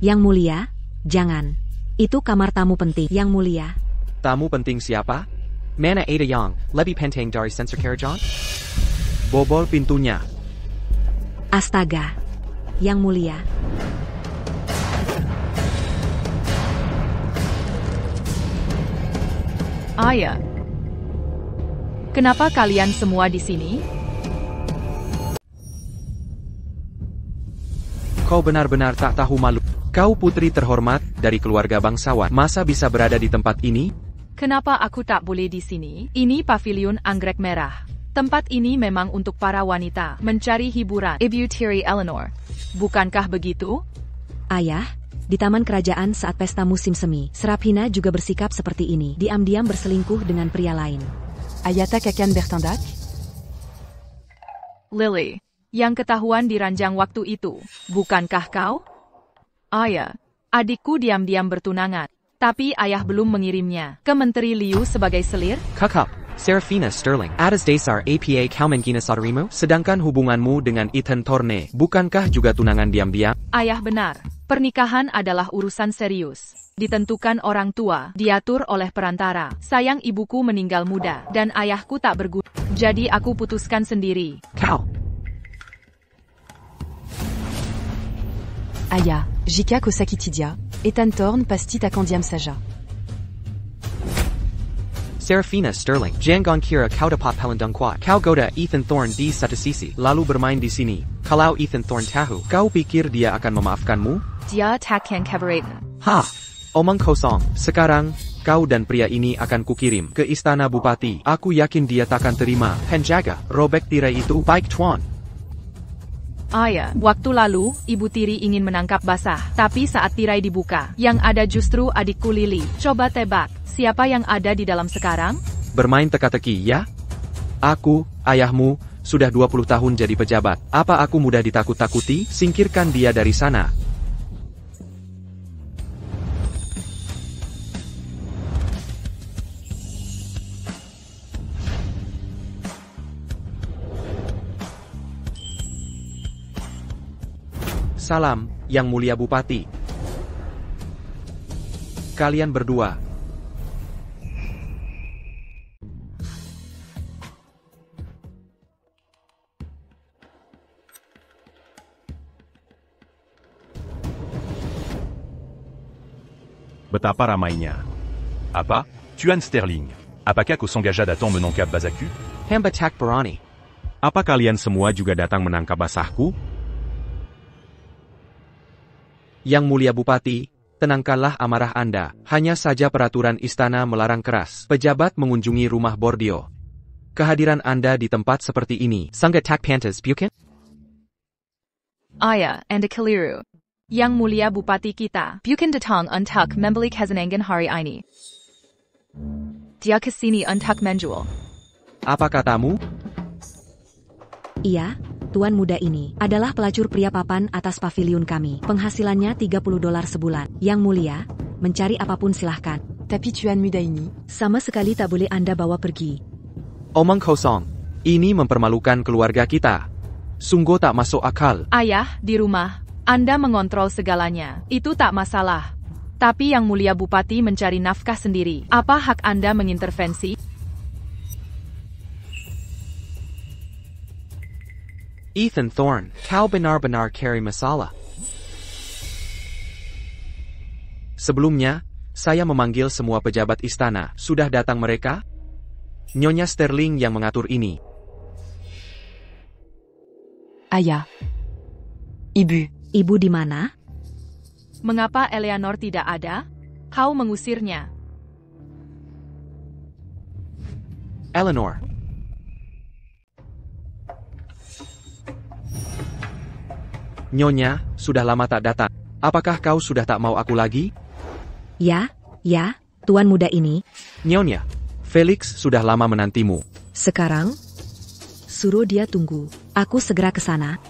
Yang Mulia, jangan. Itu kamar tamu penting, Yang Mulia. Tamu penting siapa? Mana ada yang lebih penting dari sensor Karajan? Bobol pintunya. Astaga. Yang Mulia. Ayah. Kenapa kalian semua di sini? Kau benar-benar tak tahu malu. Kau putri terhormat dari keluarga bangsawan. Masa bisa berada di tempat ini? Kenapa aku tak boleh di sini? Ini pavilion anggrek merah. Tempat ini memang untuk para wanita mencari hiburan. Ibu Tiri Eleanor. Bukankah begitu? Ayah, di taman kerajaan saat pesta musim semi, Serafina juga bersikap seperti ini. Diam-diam berselingkuh dengan pria lain. Ayata kakan bertindak? Lily, yang ketahuan di ranjang waktu itu, bukankah kau? Ayah, adikku diam-diam bertunangan, tapi ayah belum mengirimnya ke Menteri Liu sebagai selir. Kakak, Serafina Sterling. Atas dasar APA kau mengkina saudarimu? Sedangkan hubunganmu dengan Ethan Thorne, bukankah juga tunangan diam-diam? Ayah benar. Pernikahan adalah urusan serius. Ditentukan orang tua, diatur oleh perantara. Sayang ibuku meninggal muda, dan ayahku tak berguna. Jadi aku putuskan sendiri. Kau. Aya, Jika Kosakitidia, Ethan Thorne pastit à Kandiam Saja. Serafina Sterling. Jangan kira kau dapat palandang kuat. Kau goda Ethan Thorne di satu sisi, lalu bermain di sini. Kalau Ethan Thorne tahu, kau pikir dia akan memaafkanmu? Dia takkan keberatan. Hah, omong kosong. Sekarang, kau dan pria ini akan kukirim ke istana bupati. Aku yakin dia takkan terima. Penjaga, robek tirai itu. Baik tuan. Ayah, waktu lalu, Ibu Tiri ingin menangkap basah. Tapi saat tirai dibuka, yang ada justru adikku Lily. Coba tebak, siapa yang ada di dalam sekarang? Bermain teka-teki, ya? Aku, ayahmu, sudah 20 tahun jadi pejabat. Apa aku mudah ditakut-takuti? Singkirkan dia dari sana. Salam, Yang Mulia Bupati. Kalian berdua. Betapa ramainya. Apa? Tuan Sterling. Apakah kau s'engagea datang menangkap Bazaku? Hamba Tak Barani. Apa kalian semua juga datang menangkap basahku? Yang Mulia Bupati, tenangkanlah amarah Anda. Hanya saja peraturan istana melarang keras pejabat mengunjungi rumah Bordio. Kehadiran Anda di tempat seperti ini sangat tak pantas, bukan? Ayah, Anda keliru. Yang Mulia Bupati kita, bukan datang untuk membeli kesenangan hari ini. Dia kesini untuk menjual. Apa katamu? Iya, tuan muda ini adalah pelacur pria papan atas pavilion kami. Penghasilannya $30 sebulan. Yang Mulia, mencari apapun silahkan. Tapi Tuan muda ini, Sama sekali tak boleh Anda bawa pergi. Omong kosong. Ini mempermalukan keluarga kita. Sungguh tak masuk akal. Ayah, di rumah, Anda mengontrol segalanya. Itu tak masalah. Tapi Yang Mulia Bupati mencari nafkah sendiri. Apa hak Anda mengintervensi? Ethan Thorne, kau benar-benar carry masalah. Sebelumnya, saya memanggil semua pejabat istana. Sudah datang mereka? Nyonya Sterling yang mengatur ini. Ayah. Ibu. Ibu di mana? Mengapa Eleanor tidak ada? Kau mengusirnya. Eleanor. Nyonya, sudah lama tak datang. Apakah kau sudah tak mau aku lagi? Ya, tuan muda ini. Nyonya, Felix sudah lama menantimu. Sekarang, suruh dia tunggu. Aku segera ke sana.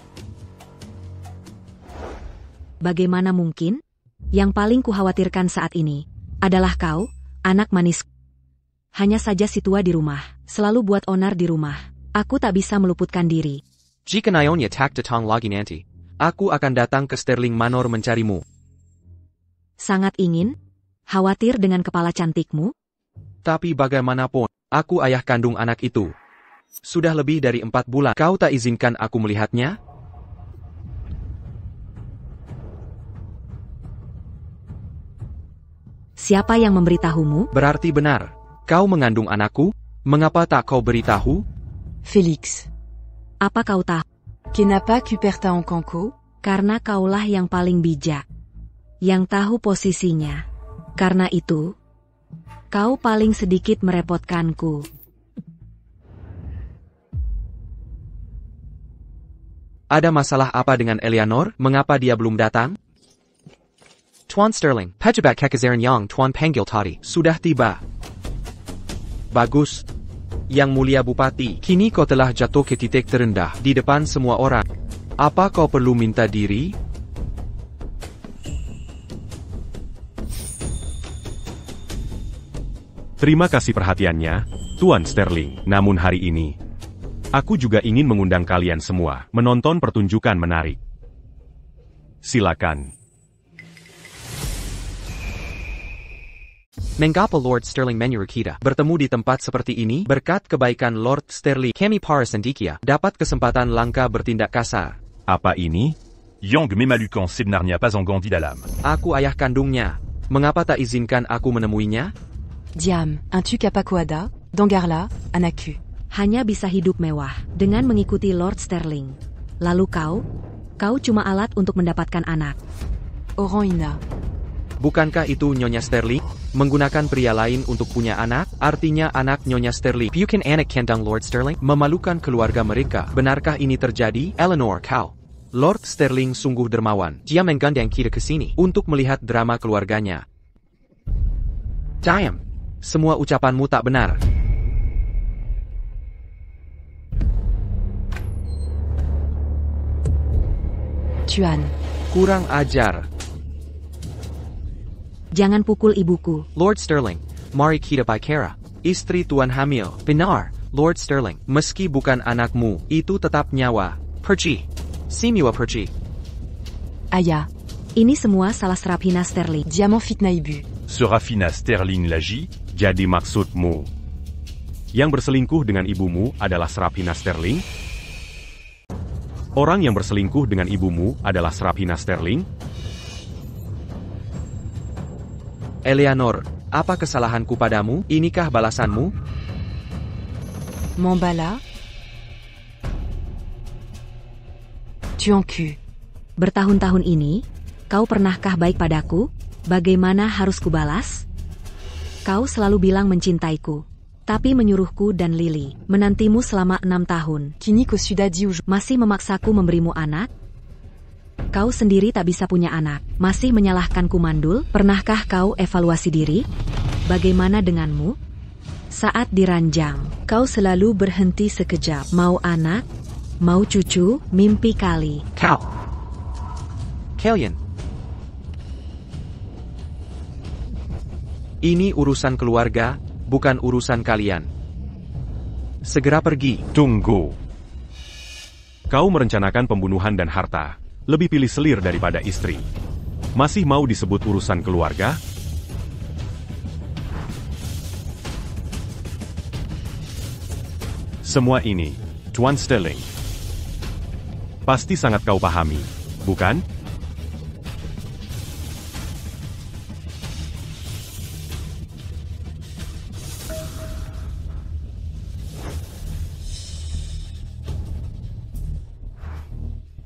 Bagaimana mungkin? Yang paling kukhawatirkan saat ini adalah kau, anak manis. Hanya saja si tua di rumah, selalu buat onar di rumah. Aku tak bisa meluputkan diri. Jika Nyonya tak datang lagi nanti, aku akan datang ke Sterling Manor mencarimu. Sangat ingin? Khawatir dengan kepala cantikmu? Tapi bagaimanapun, aku ayah kandung anak itu. Sudah lebih dari 4 bulan, kau tak izinkan aku melihatnya? Siapa yang memberitahumu? Berarti benar, kau mengandung anakku? Mengapa tak kau beritahu? Félix. Apa kau tahu? Qui n'a pas Cuperta en Canco? Karena kaulah yang paling bijak. Yang tahu posisinya. Karena itu, kau paling sedikit merepotkanku. Ada masalah apa dengan Eleanor? Mengapa dia belum datang? Tuan Sterling, pejabat kekazaran yang Tuan panggil tadi, sudah tiba. Bagus. Yang Mulia Bupati, kini kau telah jatuh ke titik terendah di depan semua orang. Apa kau perlu minta diri? Terima kasih perhatiannya, Tuan Sterling. Namun hari ini, aku juga ingin mengundang kalian semua menonton pertunjukan menarik. Silakan. Mengapa Lord Sterling menyuruh kita bertemu di tempat seperti ini? Berkat kebaikan Lord Sterling, kami para sendikia dapat kesempatan langka bertindak kasar. Apa ini? Yang Memalukan sebenarnya pas engandi dalam. Aku ayah kandungnya. Mengapa tak izinkan aku menemuinya? Diam, un tu capacoada, Dangarla, Anaku. Hanya bisa hidup mewah dengan mengikuti Lord Sterling. Lalu kau cuma alat untuk mendapatkan anak. Oran Ina. Bukankah itu Nyonya Sterling? Menggunakan pria lain untuk punya anak, artinya anak Nyonya Sterling. Bukan anak kandung Lord Sterling? Memalukan keluarga mereka. Benarkah ini terjadi? Eleanor, kau. Lord Sterling sungguh dermawan. Dia menggandeng kita ke sini untuk melihat drama keluarganya. Diam. Semua ucapanmu tak benar. Tuan. Kurang ajar. Jangan pukul ibuku. Lord Sterling, mari kita bicara. Istri Tuan hamil. Benar, Lord Sterling. Meski bukan anakmu, itu tetap nyawa. Pergi. Semua pergi. Ayah. Ini semua salah Serafina Sterling. Diamant fitna ibu. Serafina Sterling Lagi? Jadi maksudmu, yang berselingkuh dengan ibumu adalah Serafina Sterling? Orang yang berselingkuh dengan ibumu adalah Serafina Sterling? Eleanor, apa kesalahanku padamu? Inikah balasanmu? M'emballa. Tu en cul. Bertahun-tahun ini, kau pernahkah baik padaku? Bagaimana harus kubalas? Kau selalu bilang mencintaiku, tapi menyuruhku dan Lily menantimu selama 6 tahun. Kini kau sudah dit Masih memaksaku memberimu anak? Kau sendiri tak bisa punya anak, masih menyalahkanku mandul? Pernahkah kau evaluasi diri? Bagaimana denganmu? Saat diranjang, kau selalu berhenti sekejap. Mau anak? Mau cucu? Mimpi kali. Kau. Kalian. Ini urusan keluarga, bukan urusan kalian. Segera pergi. Tunggu. Kau merencanakan pembunuhan dan harta. Lebih pilih selir daripada istri. Masih mau disebut urusan keluarga? Semua ini, Tuan Sterling, pasti sangat kau pahami, bukan?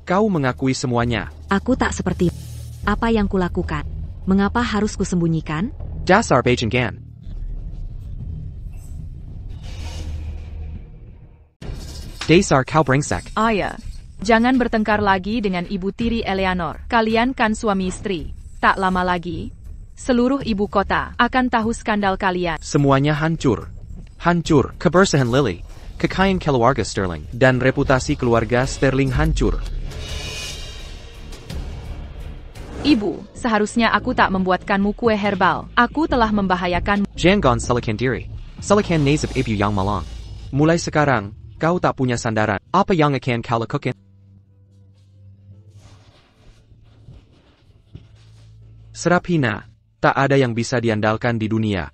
Kau mengakui semuanya. Aku tak seperti apa yang kulakukan. Mengapa harus kusembunyikan? Dasar Bajangan. Dasar kau brengsek. Ayah, jangan bertengkar lagi dengan ibu tiri Eleanor. Kalian kan suami istri. Tak lama lagi, seluruh ibu kota akan tahu skandal kalian. Semuanya hancur. Hancur. Kebersihan Lily, kekayaan keluarga Sterling, dan reputasi keluarga Sterling hancur. Ibu, seharusnya aku tak membuatkanmu kue herbal. Aku telah membahayakan. Jangan salahkan diri. Salahkan nasib ibu yang malang. Mulai sekarang, kau tak punya sandaran. Apa yang akan kau lakukan? Serafina, tak ada yang bisa diandalkan di dunia.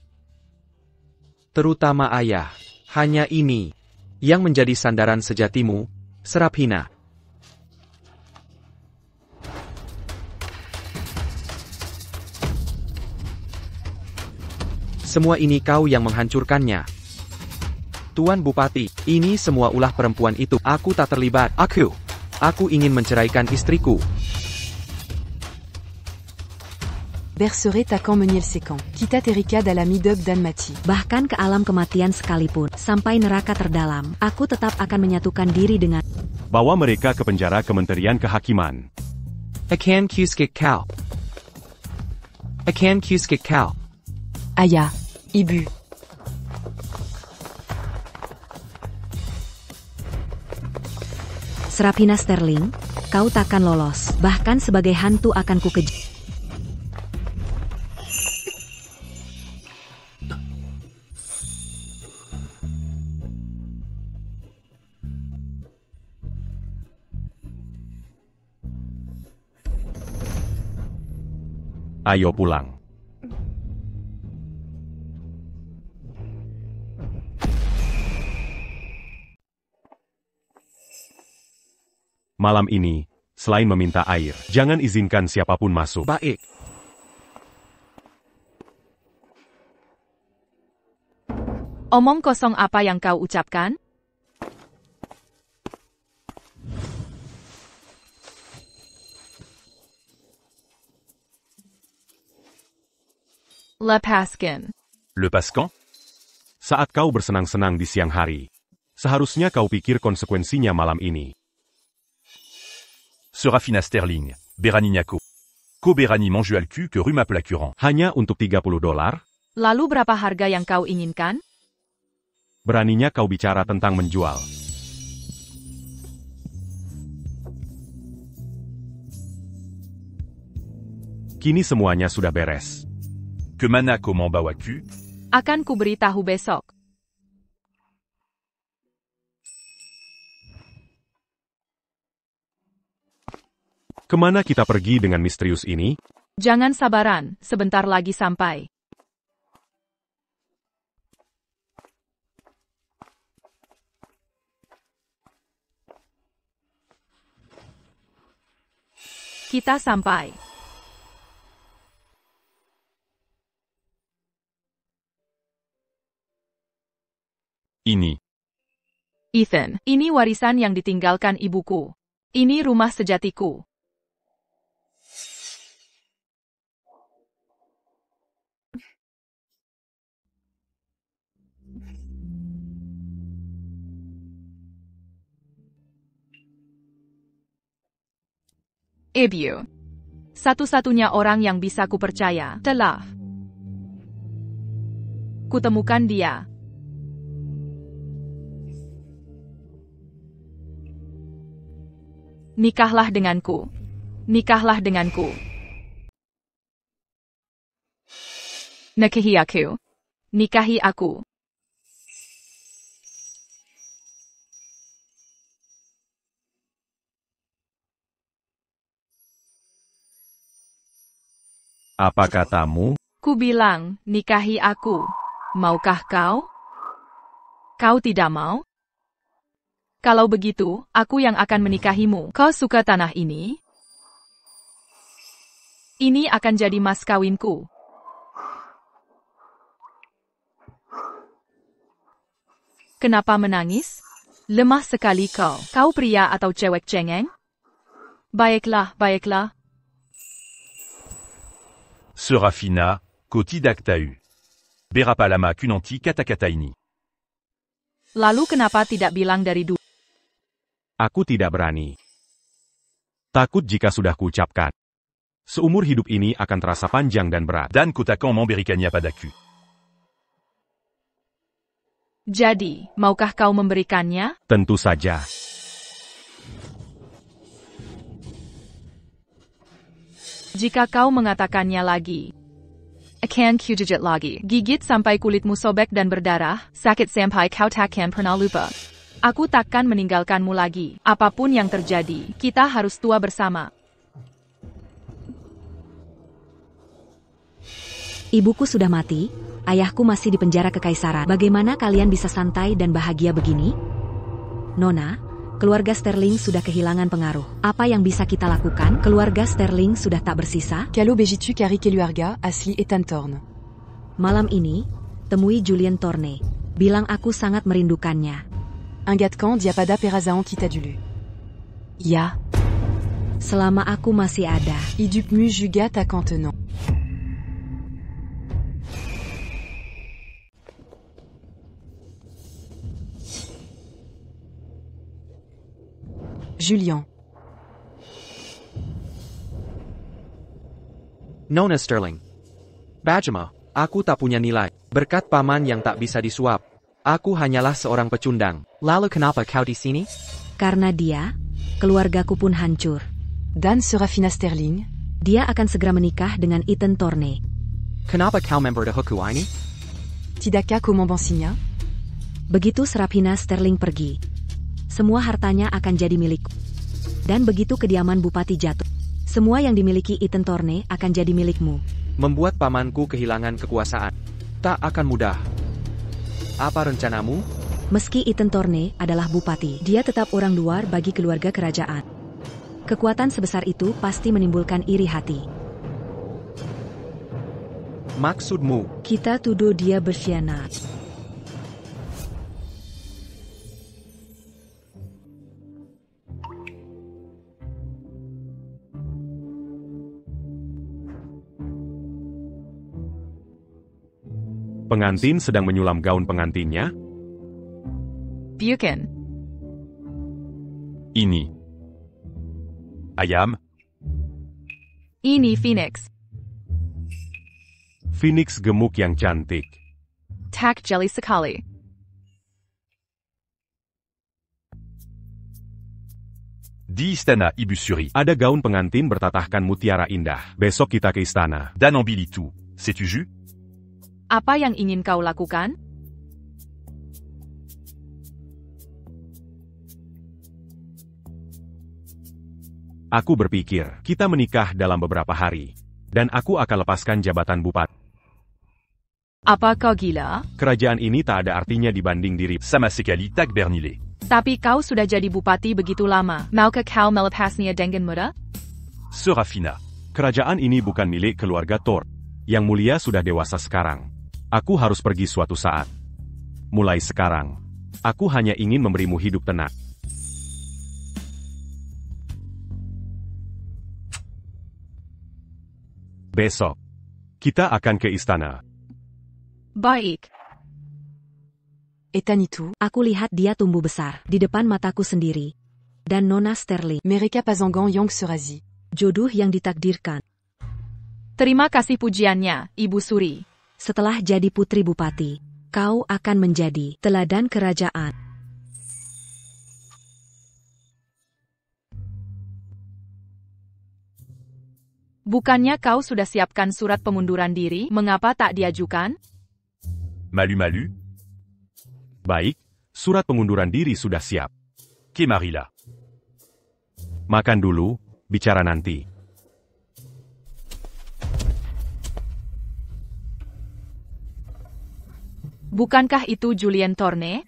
Terutama ayah. Hanya ini yang menjadi sandaran sejatimu, Serafina. Semua ini kau yang menghancurkannya. Tuan Bupati, ini semua ulah perempuan itu. Aku tak terlibat. Aku ingin menceraikan istriku. Bercerai ta camp Meunier Séquent. Quitta Terika à la Midog d'Anmati. Bahkan ke alam kematian sekalipun, sampai neraka terdalam, aku tetap akan menyatukan diri dengan. Bawa mereka ke penjara Kementerian Kehakiman. Akan kuskik kau. Akan kuskik kau. Ayah. Ibu. Serafina Sterling, kau takkan lolos. Bahkan sebagai hantu akan kukejar. Ayo pulang. Malam ini, selain meminta air, jangan izinkan siapapun masuk. Baik. Omong kosong apa yang kau ucapkan? Lepaskan. Lepaskan? Saat kau bersenang-senang di siang hari, seharusnya kau pikir konsekuensinya malam ini. Serafina Sterling, Beranignako. Ko Berani mange al cul que rhume plakurant. Hanya untuk $30? Lalu berapa harga yang kau inginkan? Beraninya kau bicara tentang menjual. Kini semuanya sudah beres. Kemana ko membawa cul? Akan kuberi tahu besok. Kemana kita pergi dengan misterius ini? Jangan sabaran, sebentar lagi sampai. Kita sampai. Ini. Ethan, ini warisan yang ditinggalkan ibuku. Ini rumah sejatiku. Ibu. Satu-satunya orang yang bisa kupercaya telah kutemukan dia. Nikahlah denganku. Nikahlah denganku. Nikahi aku. Nikahi aku. Apa katamu? Ku bilang, nikahi aku. Maukah kau? Kau tidak mau? Kalau begitu, aku yang akan menikahimu. Kau suka tanah ini? Ini akan jadi mas kawinku. Kenapa menangis? Lemah sekali kau. Kau pria atau cewek cengeng? Baiklah, baiklah. Serafina, ko tidak tahu. Berapalama ku nanti kata-kata ini. Lalu kenapa tidak bilang dari dulu? Aku tidak berani. Takut jika sudah kuucapkan. Seumur hidup ini akan terasa panjang dan berat. Dan ko takkan memberikannya padaku. Jadi, maukah kau memberikannya? Tentu saja. Jika kau mengatakannya lagi. Akan ku gigit lagi. Gigit sampai kulitmu sobek dan berdarah, sakit sampai kau takkan pernah lupa. Aku takkan meninggalkanmu lagi. Apapun yang terjadi, kita harus tua bersama. Ibuku sudah mati, ayahku masih di penjara kekaisaran. Bagaimana kalian bisa santai dan bahagia begini? Nona, keluarga Sterling sudah kehilangan pengaruh. Apa yang bisa kita lakukan? Keluarga Sterling sudah tak bersisa. Calo Begitu Carrick Eluarga, Ashley et Thorne. Malam ini, temui Julien Thorne. Bilang aku sangat merindukannya. Ingatkan Diapada Perazaon Kitadulu. Ya. Selama aku masih ada. Idup mu jugat à contenant. Julien. Nona Sterling. Bajama, aku tak punya nilai. Berkat paman yang tak bisa disuap. Aku hanyalah seorang pecundang. Lalu kenapa kau di sini? Karena dia, keluargaku pun hancur. Dan Serafina Sterling. Dia akan segera menikah dengan Ethan Thorne. Kenapa kau member de huku ini? Tidaka Komombansinya. Begitu Serafina Sterling pergi, semua hartanya akan jadi milikku. Dan begitu kediaman Bupati jatuh, semua yang dimiliki Ethan Thorne akan jadi milikmu. Membuat pamanku kehilangan kekuasaan. Tak akan mudah. Apa rencanamu? Meski Ethan Thorne adalah bupati, dia tetap orang luar bagi keluarga kerajaan. Kekuatan sebesar itu pasti menimbulkan iri hati. Maksudmu? Kita tuduh dia berkhianat. Pengantin sedang menyulam gaun pengantinnya? Bukan. Ini. Ayam. Ini Phoenix. Phoenix gemuk yang cantik. Tak jelly sekali. Di istana Ibu Suri. Ada gaun pengantin bertatahkan mutiara indah. Besok kita ke istana. Dan ambilitu. Sais-tu jus? Apa yang ingin kau lakukan? Aku berpikir, kita menikah dalam beberapa hari. Dan aku akan lepaskan jabatan bupati. Apa kau gila? Kerajaan ini tak ada artinya dibanding diri. Sama sekali tak bernilai. Tapi kau sudah jadi bupati begitu lama. Maukah kau melepasnya dengan mudah? Serafina. Kerajaan ini bukan milik keluarga Thor. Yang mulia sudah dewasa sekarang. Aku harus pergi suatu saat. Mulai sekarang, aku hanya ingin memberimu hidup tenang. Besok, kita akan ke istana. Baik. Etanitu, Aku lihat dia tumbuh besar di depan mataku sendiri. Dan Nona Sterling, Mereka Pazangan Yang Surazi. jodoh yang ditakdirkan. Terima kasih pujiannya, Ibu Suri. Setelah jadi putri bupati, kau akan menjadi teladan kerajaan. Bukannya kau sudah siapkan surat pengunduran diri? Mengapa tak diajukan? Malu-malu. Baik, surat pengunduran diri sudah siap. Qu'est Marilla? Makan dulu, bicara nanti. Bukankah itu Julian Thorne?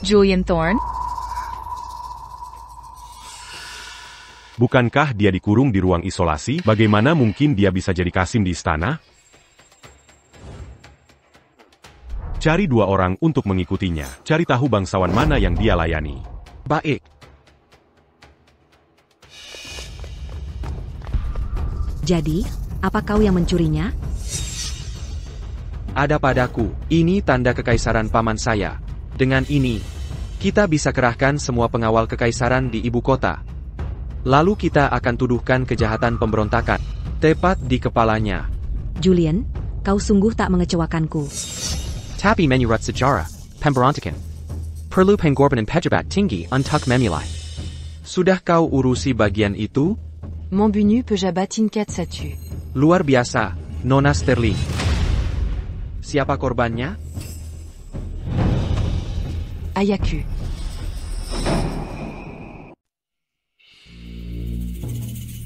Julian Thorne? Bukankah dia dikurung di ruang isolasi? Bagaimana mungkin dia bisa jadi Kasim di istana? Cari 2 orang untuk mengikutinya. Cari tahu bangsawan mana yang dia layani. Baik. Jadi, apa kau yang mencurinya? Ada padaku. Ini tanda kekaisaran paman saya. Dengan ini, kita bisa kerahkan semua pengawal kekaisaran di ibu kota. Lalu kita akan tuduhkan kejahatan pemberontakan tepat di kepalanya. Julian, kau sungguh tak mengecewakanku. Tapi menyurat sejarah, pemberontakan. Perlu pengorbanan pejabat tinggi untuk memilih. Sudah kau urusi bagian itu? Montbunu pejabat tingkat 1. Luar biasa, Nona Sterling. Siapa korbannya? Ayaku.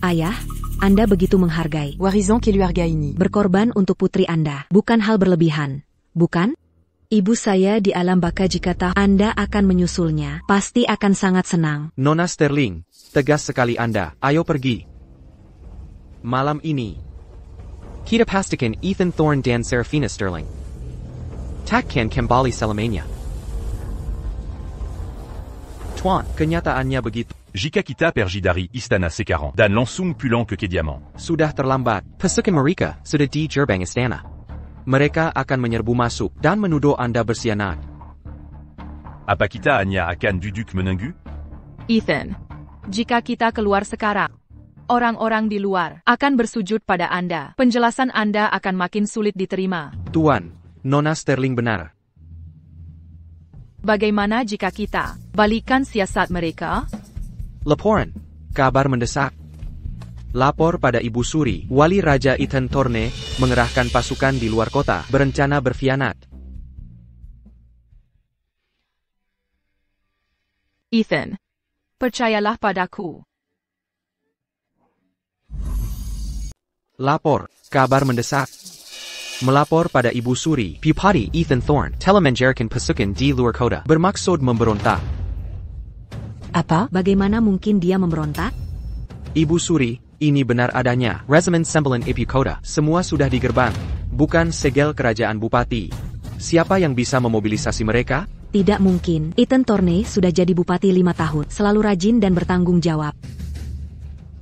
Ayah, Anda begitu menghargai. Warizan Keluargaini. Berkorban untuk putri Anda, bukan hal berlebihan. Bukan? Ibu saya di alam baka jika tahu Anda akan menyusulnya, pasti akan sangat senang. Nona Sterling, tegas sekali Anda. Ayo pergi. Malam ini, kita pastikan Ethan Thorne dan Serafina Sterling takkan kembali selamanya. Tuan, kenyataannya begitu. Jika kita pergi dari istana sekarang dan langsung pulang ke kediaman. Sudah terlambat. Pasukan mereka sudah di gerbang istana. Mereka akan menyerbu masuk dan menuduh Anda bersianat. Apa kita hanya akan duduk menunggu? Ethan, jika kita keluar sekarang, orang-orang di luar akan bersujud pada Anda. Penjelasan Anda akan makin sulit diterima. Tuan, Nona Sterling benar. Bagaimana jika kita balikan siasat mereka? Laporan. Kabar mendesak. Lapor pada Ibu Suri, Wali Raja Ethan Thorne mengerahkan pasukan di luar kota, berencana berkhianat. Ethan, percayalah padaku. Lapor. Kabar mendesak. Melapor pada Ibu Suri, Bupati Ethan Thorne telah menjarakan pasukan di luar kota, bermaksud memberontak. Apa? Bagaimana mungkin dia memberontak? Ibu Suri, ini benar adanya. Regimen Sembilan Ibu Kota, semua sudah di gerbang. Bukan segel kerajaan bupati. Siapa yang bisa memobilisasi mereka? Tidak mungkin. Ethan Thorne sudah jadi bupati 5 tahun, selalu rajin dan bertanggung jawab.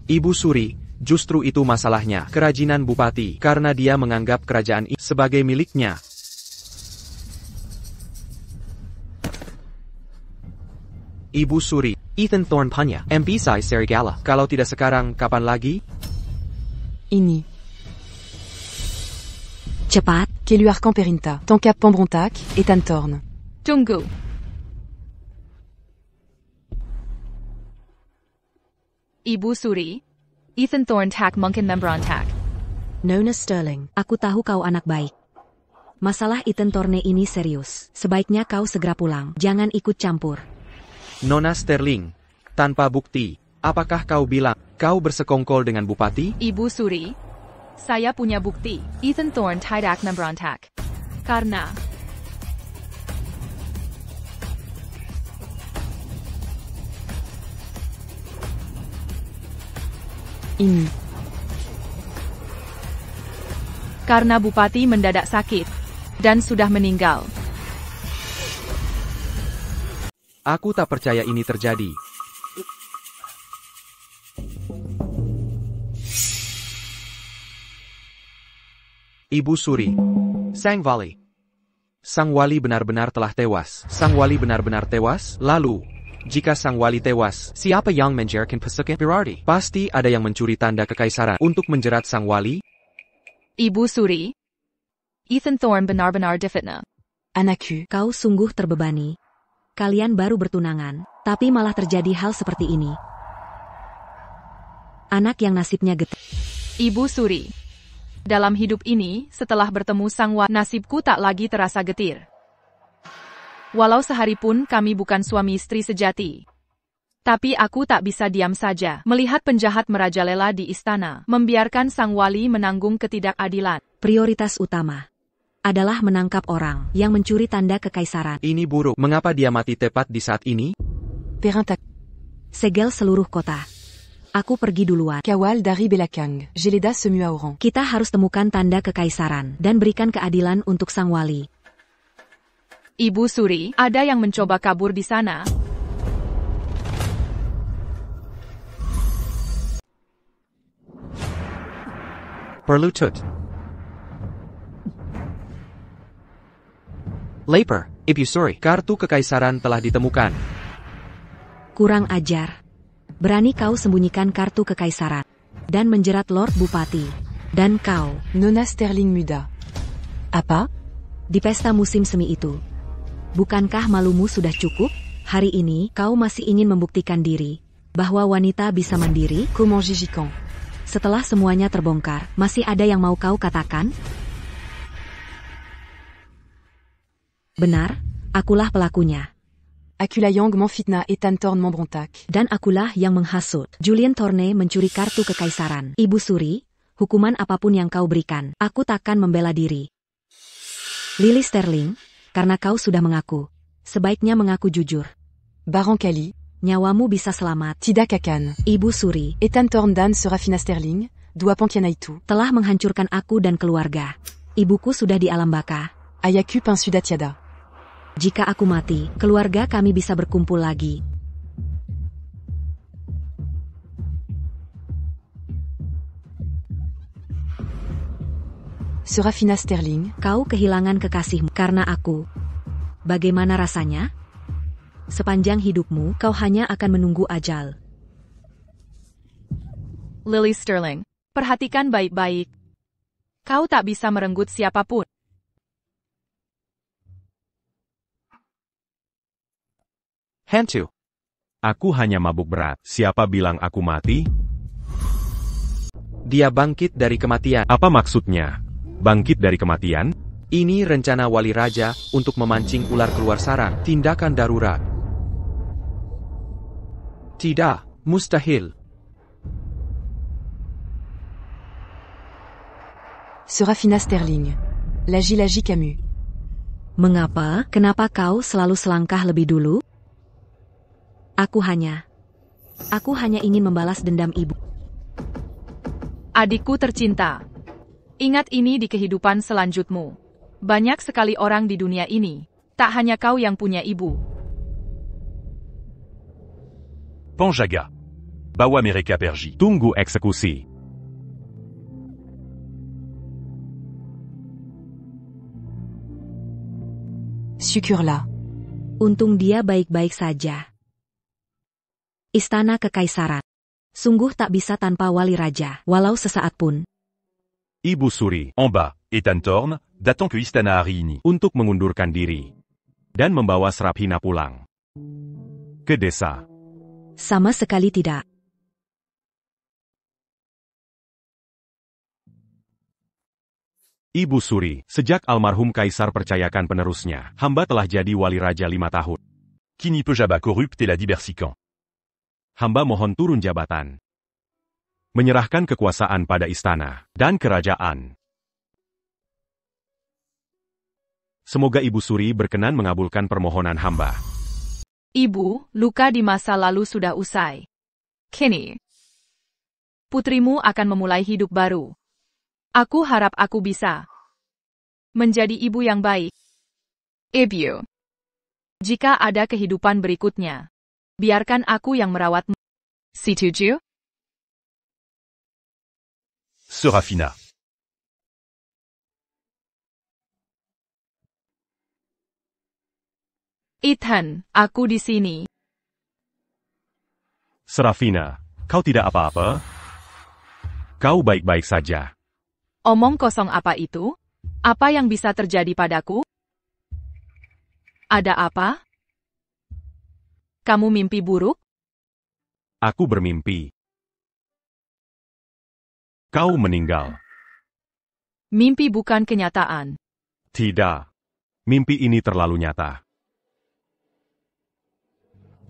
Ibu Suri, Justru itu masalahnya, kerajinan Bupati, karena dia menganggap kerajaan ini sebagai miliknya. Ibu Suri, Ethan Thorne Panya, MP Sai Serigala. Kalau tidak sekarang, kapan lagi? Ini. Cepat, Keluar Camperinta. Tancap Pambrontac, Ethan Thorne. Tunggu. Ibu Suri. Ethan Thorne tak mungkin memberontak. Nona Sterling, aku tahu kau anak baik. Masalah Ethan Thorne ini serius. Sebaiknya kau segera pulang. Jangan ikut campur. Nona Sterling, tanpa bukti, apakah kau bilang kau bersekongkol dengan Bupati? Ibu Suri. Saya punya bukti. Ethan Thorne tidak memberontak. Karena Ini. karena Bupati mendadak sakit dan sudah meninggal. Aku tak percaya ini terjadi. Ibu Suri, Sang Wali. Sang Wali benar-benar telah tewas. Sang Wali benar-benar tewas? Lalu, jika Sang Wali tewas, siapa yang menjadikan pesukan berarti? Pasti ada yang mencuri tanda kekaisaran untuk menjerat Sang Wali. Ibu Suri. Ethan Thorne benar-benar difitnah. Anakku. Kau sungguh terbebani. Kalian baru bertunangan, tapi malah terjadi hal seperti ini. Anak yang nasibnya getir. Ibu Suri. Dalam hidup ini, setelah bertemu Sang Wali, nasibku tak lagi terasa getir. Walau sehari pun kami bukan suami istri sejati. Tapi aku tak bisa diam saja melihat penjahat merajalela di istana, membiarkan Sang Wali menanggung ketidakadilan. Prioritas utama adalah menangkap orang yang mencuri tanda kekaisaran. Ini buruk. Mengapa dia mati tepat di saat ini? Perintac. Segel seluruh kota. Aku pergi duluan. Kawal dari Belakang. Geleda Semuaoran. Kita harus temukan tanda kekaisaran dan berikan keadilan untuk Sang Wali. Ibu Suri, ada yang mencoba kabur di sana. Perlutut. Lapor, Ibu Suri, kartu kekaisaran telah ditemukan. Kurang ajar. Berani kau sembunyikan kartu kekaisaran dan menjerat Lord Bupati. Dan kau, Nona Sterling Muda. Apa? di pesta musim semi itu. Bukankah malumu sudah cukup? Hari ini kau masih ingin membuktikan diri bahwa wanita bisa mandiri? Comment Gigican? Setelah semuanya terbongkar, masih ada yang mau kau katakan? Benar, akulah pelakunya. Akulayang Manfitna Ethan Thorne Membrontac. Dan akulah yang menghasut Julian Thorne mencuri kartu kekaisaran. Ibu Suri, hukuman apapun yang kau berikan, aku takkan membela diri. Lily Sterling, karena kau sudah mengaku, sebaiknya mengaku jujur. Baron Kali. Nyawamu bisa selamat. Tida Kakan. Ibu Suri, Ethan Thorne Dan Serafina Sterling. Dua Pontianaitu. telah menghancurkan aku dan keluarga. Ibuku sudah di alam baka. Ayaku Pinsudatiada. Jika aku mati, keluarga kami bisa berkumpul lagi. Serafina Sterling. Kau kehilangan kekasihmu karena aku. Bagaimana rasanya? Sepanjang hidupmu, kau hanya akan menunggu ajal. Lily Sterling, perhatikan baik-baik. Kau tak bisa merenggut siapapun. Hantu. Aku hanya mabuk berat. Siapa bilang aku mati? Dia bangkit dari kematian. Apa maksudnya? Bangkit dari kematian? Ini rencana wali raja untuk memancing ular keluar sarang. Tindakan darurat. Tidak, mustahil. Serafina Sterling. Lagi Camus. Mengapa? Kenapa kau selalu selangkah lebih dulu? Aku hanya ingin membalas dendam ibu. Adikku tercinta. Ingat ini di kehidupan selanjutmu. Banyak sekali orang di dunia ini. Tak hanya kau yang punya ibu. Panjaga. Bawa mereka pergi. Tunggu eksekusi. Syukurlah. Untung dia baik-baik saja. Istana Kekaisaran. Sungguh tak bisa tanpa wali raja, walau sesaat pun. Ibu Suri, En bas, Ethan Thorne, datant que Istana Harini. untuk mengundurkan diri. Dan membawa Seraphina pulang. Ke desa. Sama sekali tidak. Ibu Suri, sejak almarhum Kaisar percayakan penerusnya, hamba telah jadi wali raja 5 tahun. Kini Pejaba corrupte et la diversican. Hamba mohon turun jabatan. Menyerahkan kekuasaan pada istana dan kerajaan. Semoga Ibu Suri berkenan mengabulkan permohonan hamba. Ibu, luka di masa lalu sudah usai. Kini, putrimu akan memulai hidup baru. Aku harap aku bisa menjadi ibu yang baik. Ibu, jika ada kehidupan berikutnya, biarkan aku yang merawatmu. Setuju? Seraphina. Ethan, aku di sini. Seraphina, kau tidak apa-apa? Kau baik-baik saja. Omong kosong apa itu? Apa yang bisa terjadi padaku? Ada apa? Kamu mimpi buruk? Aku bermimpi. Kau meninggal. Mimpi bukan kenyataan. Tidak. Mimpi ini terlalu nyata.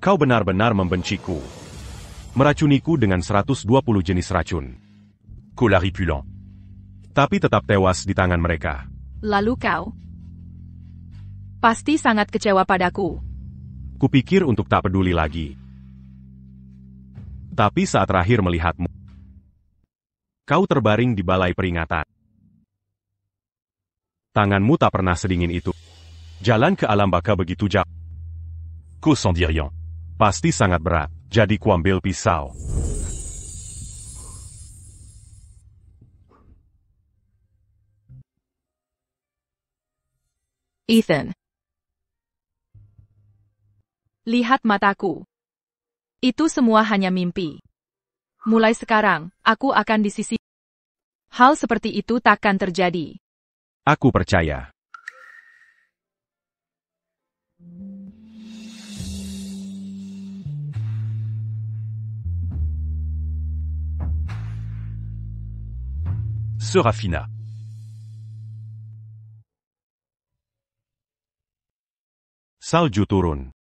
Kau benar-benar membenciku. Meracuniku dengan 120 jenis racun. Colaripulant. Tapi tetap tewas di tangan mereka. Lalu kau? Pasti sangat kecewa padaku. Kupikir untuk tak peduli lagi. Tapi saat terakhir melihatmu, kau terbaring di balai peringatan. Tanganmu tak pernah sedingin itu. Jalan ke alam baka begitu jauh. Qu'au sans dire rien. Pasti sangat berat, jadi kuambil pisau. Ethan. Lihat mataku. Itu semua hanya mimpi. Mulai sekarang, aku akan di sisi. Hal seperti itu takkan terjadi. Aku percaya. Seraphina. Salju turun.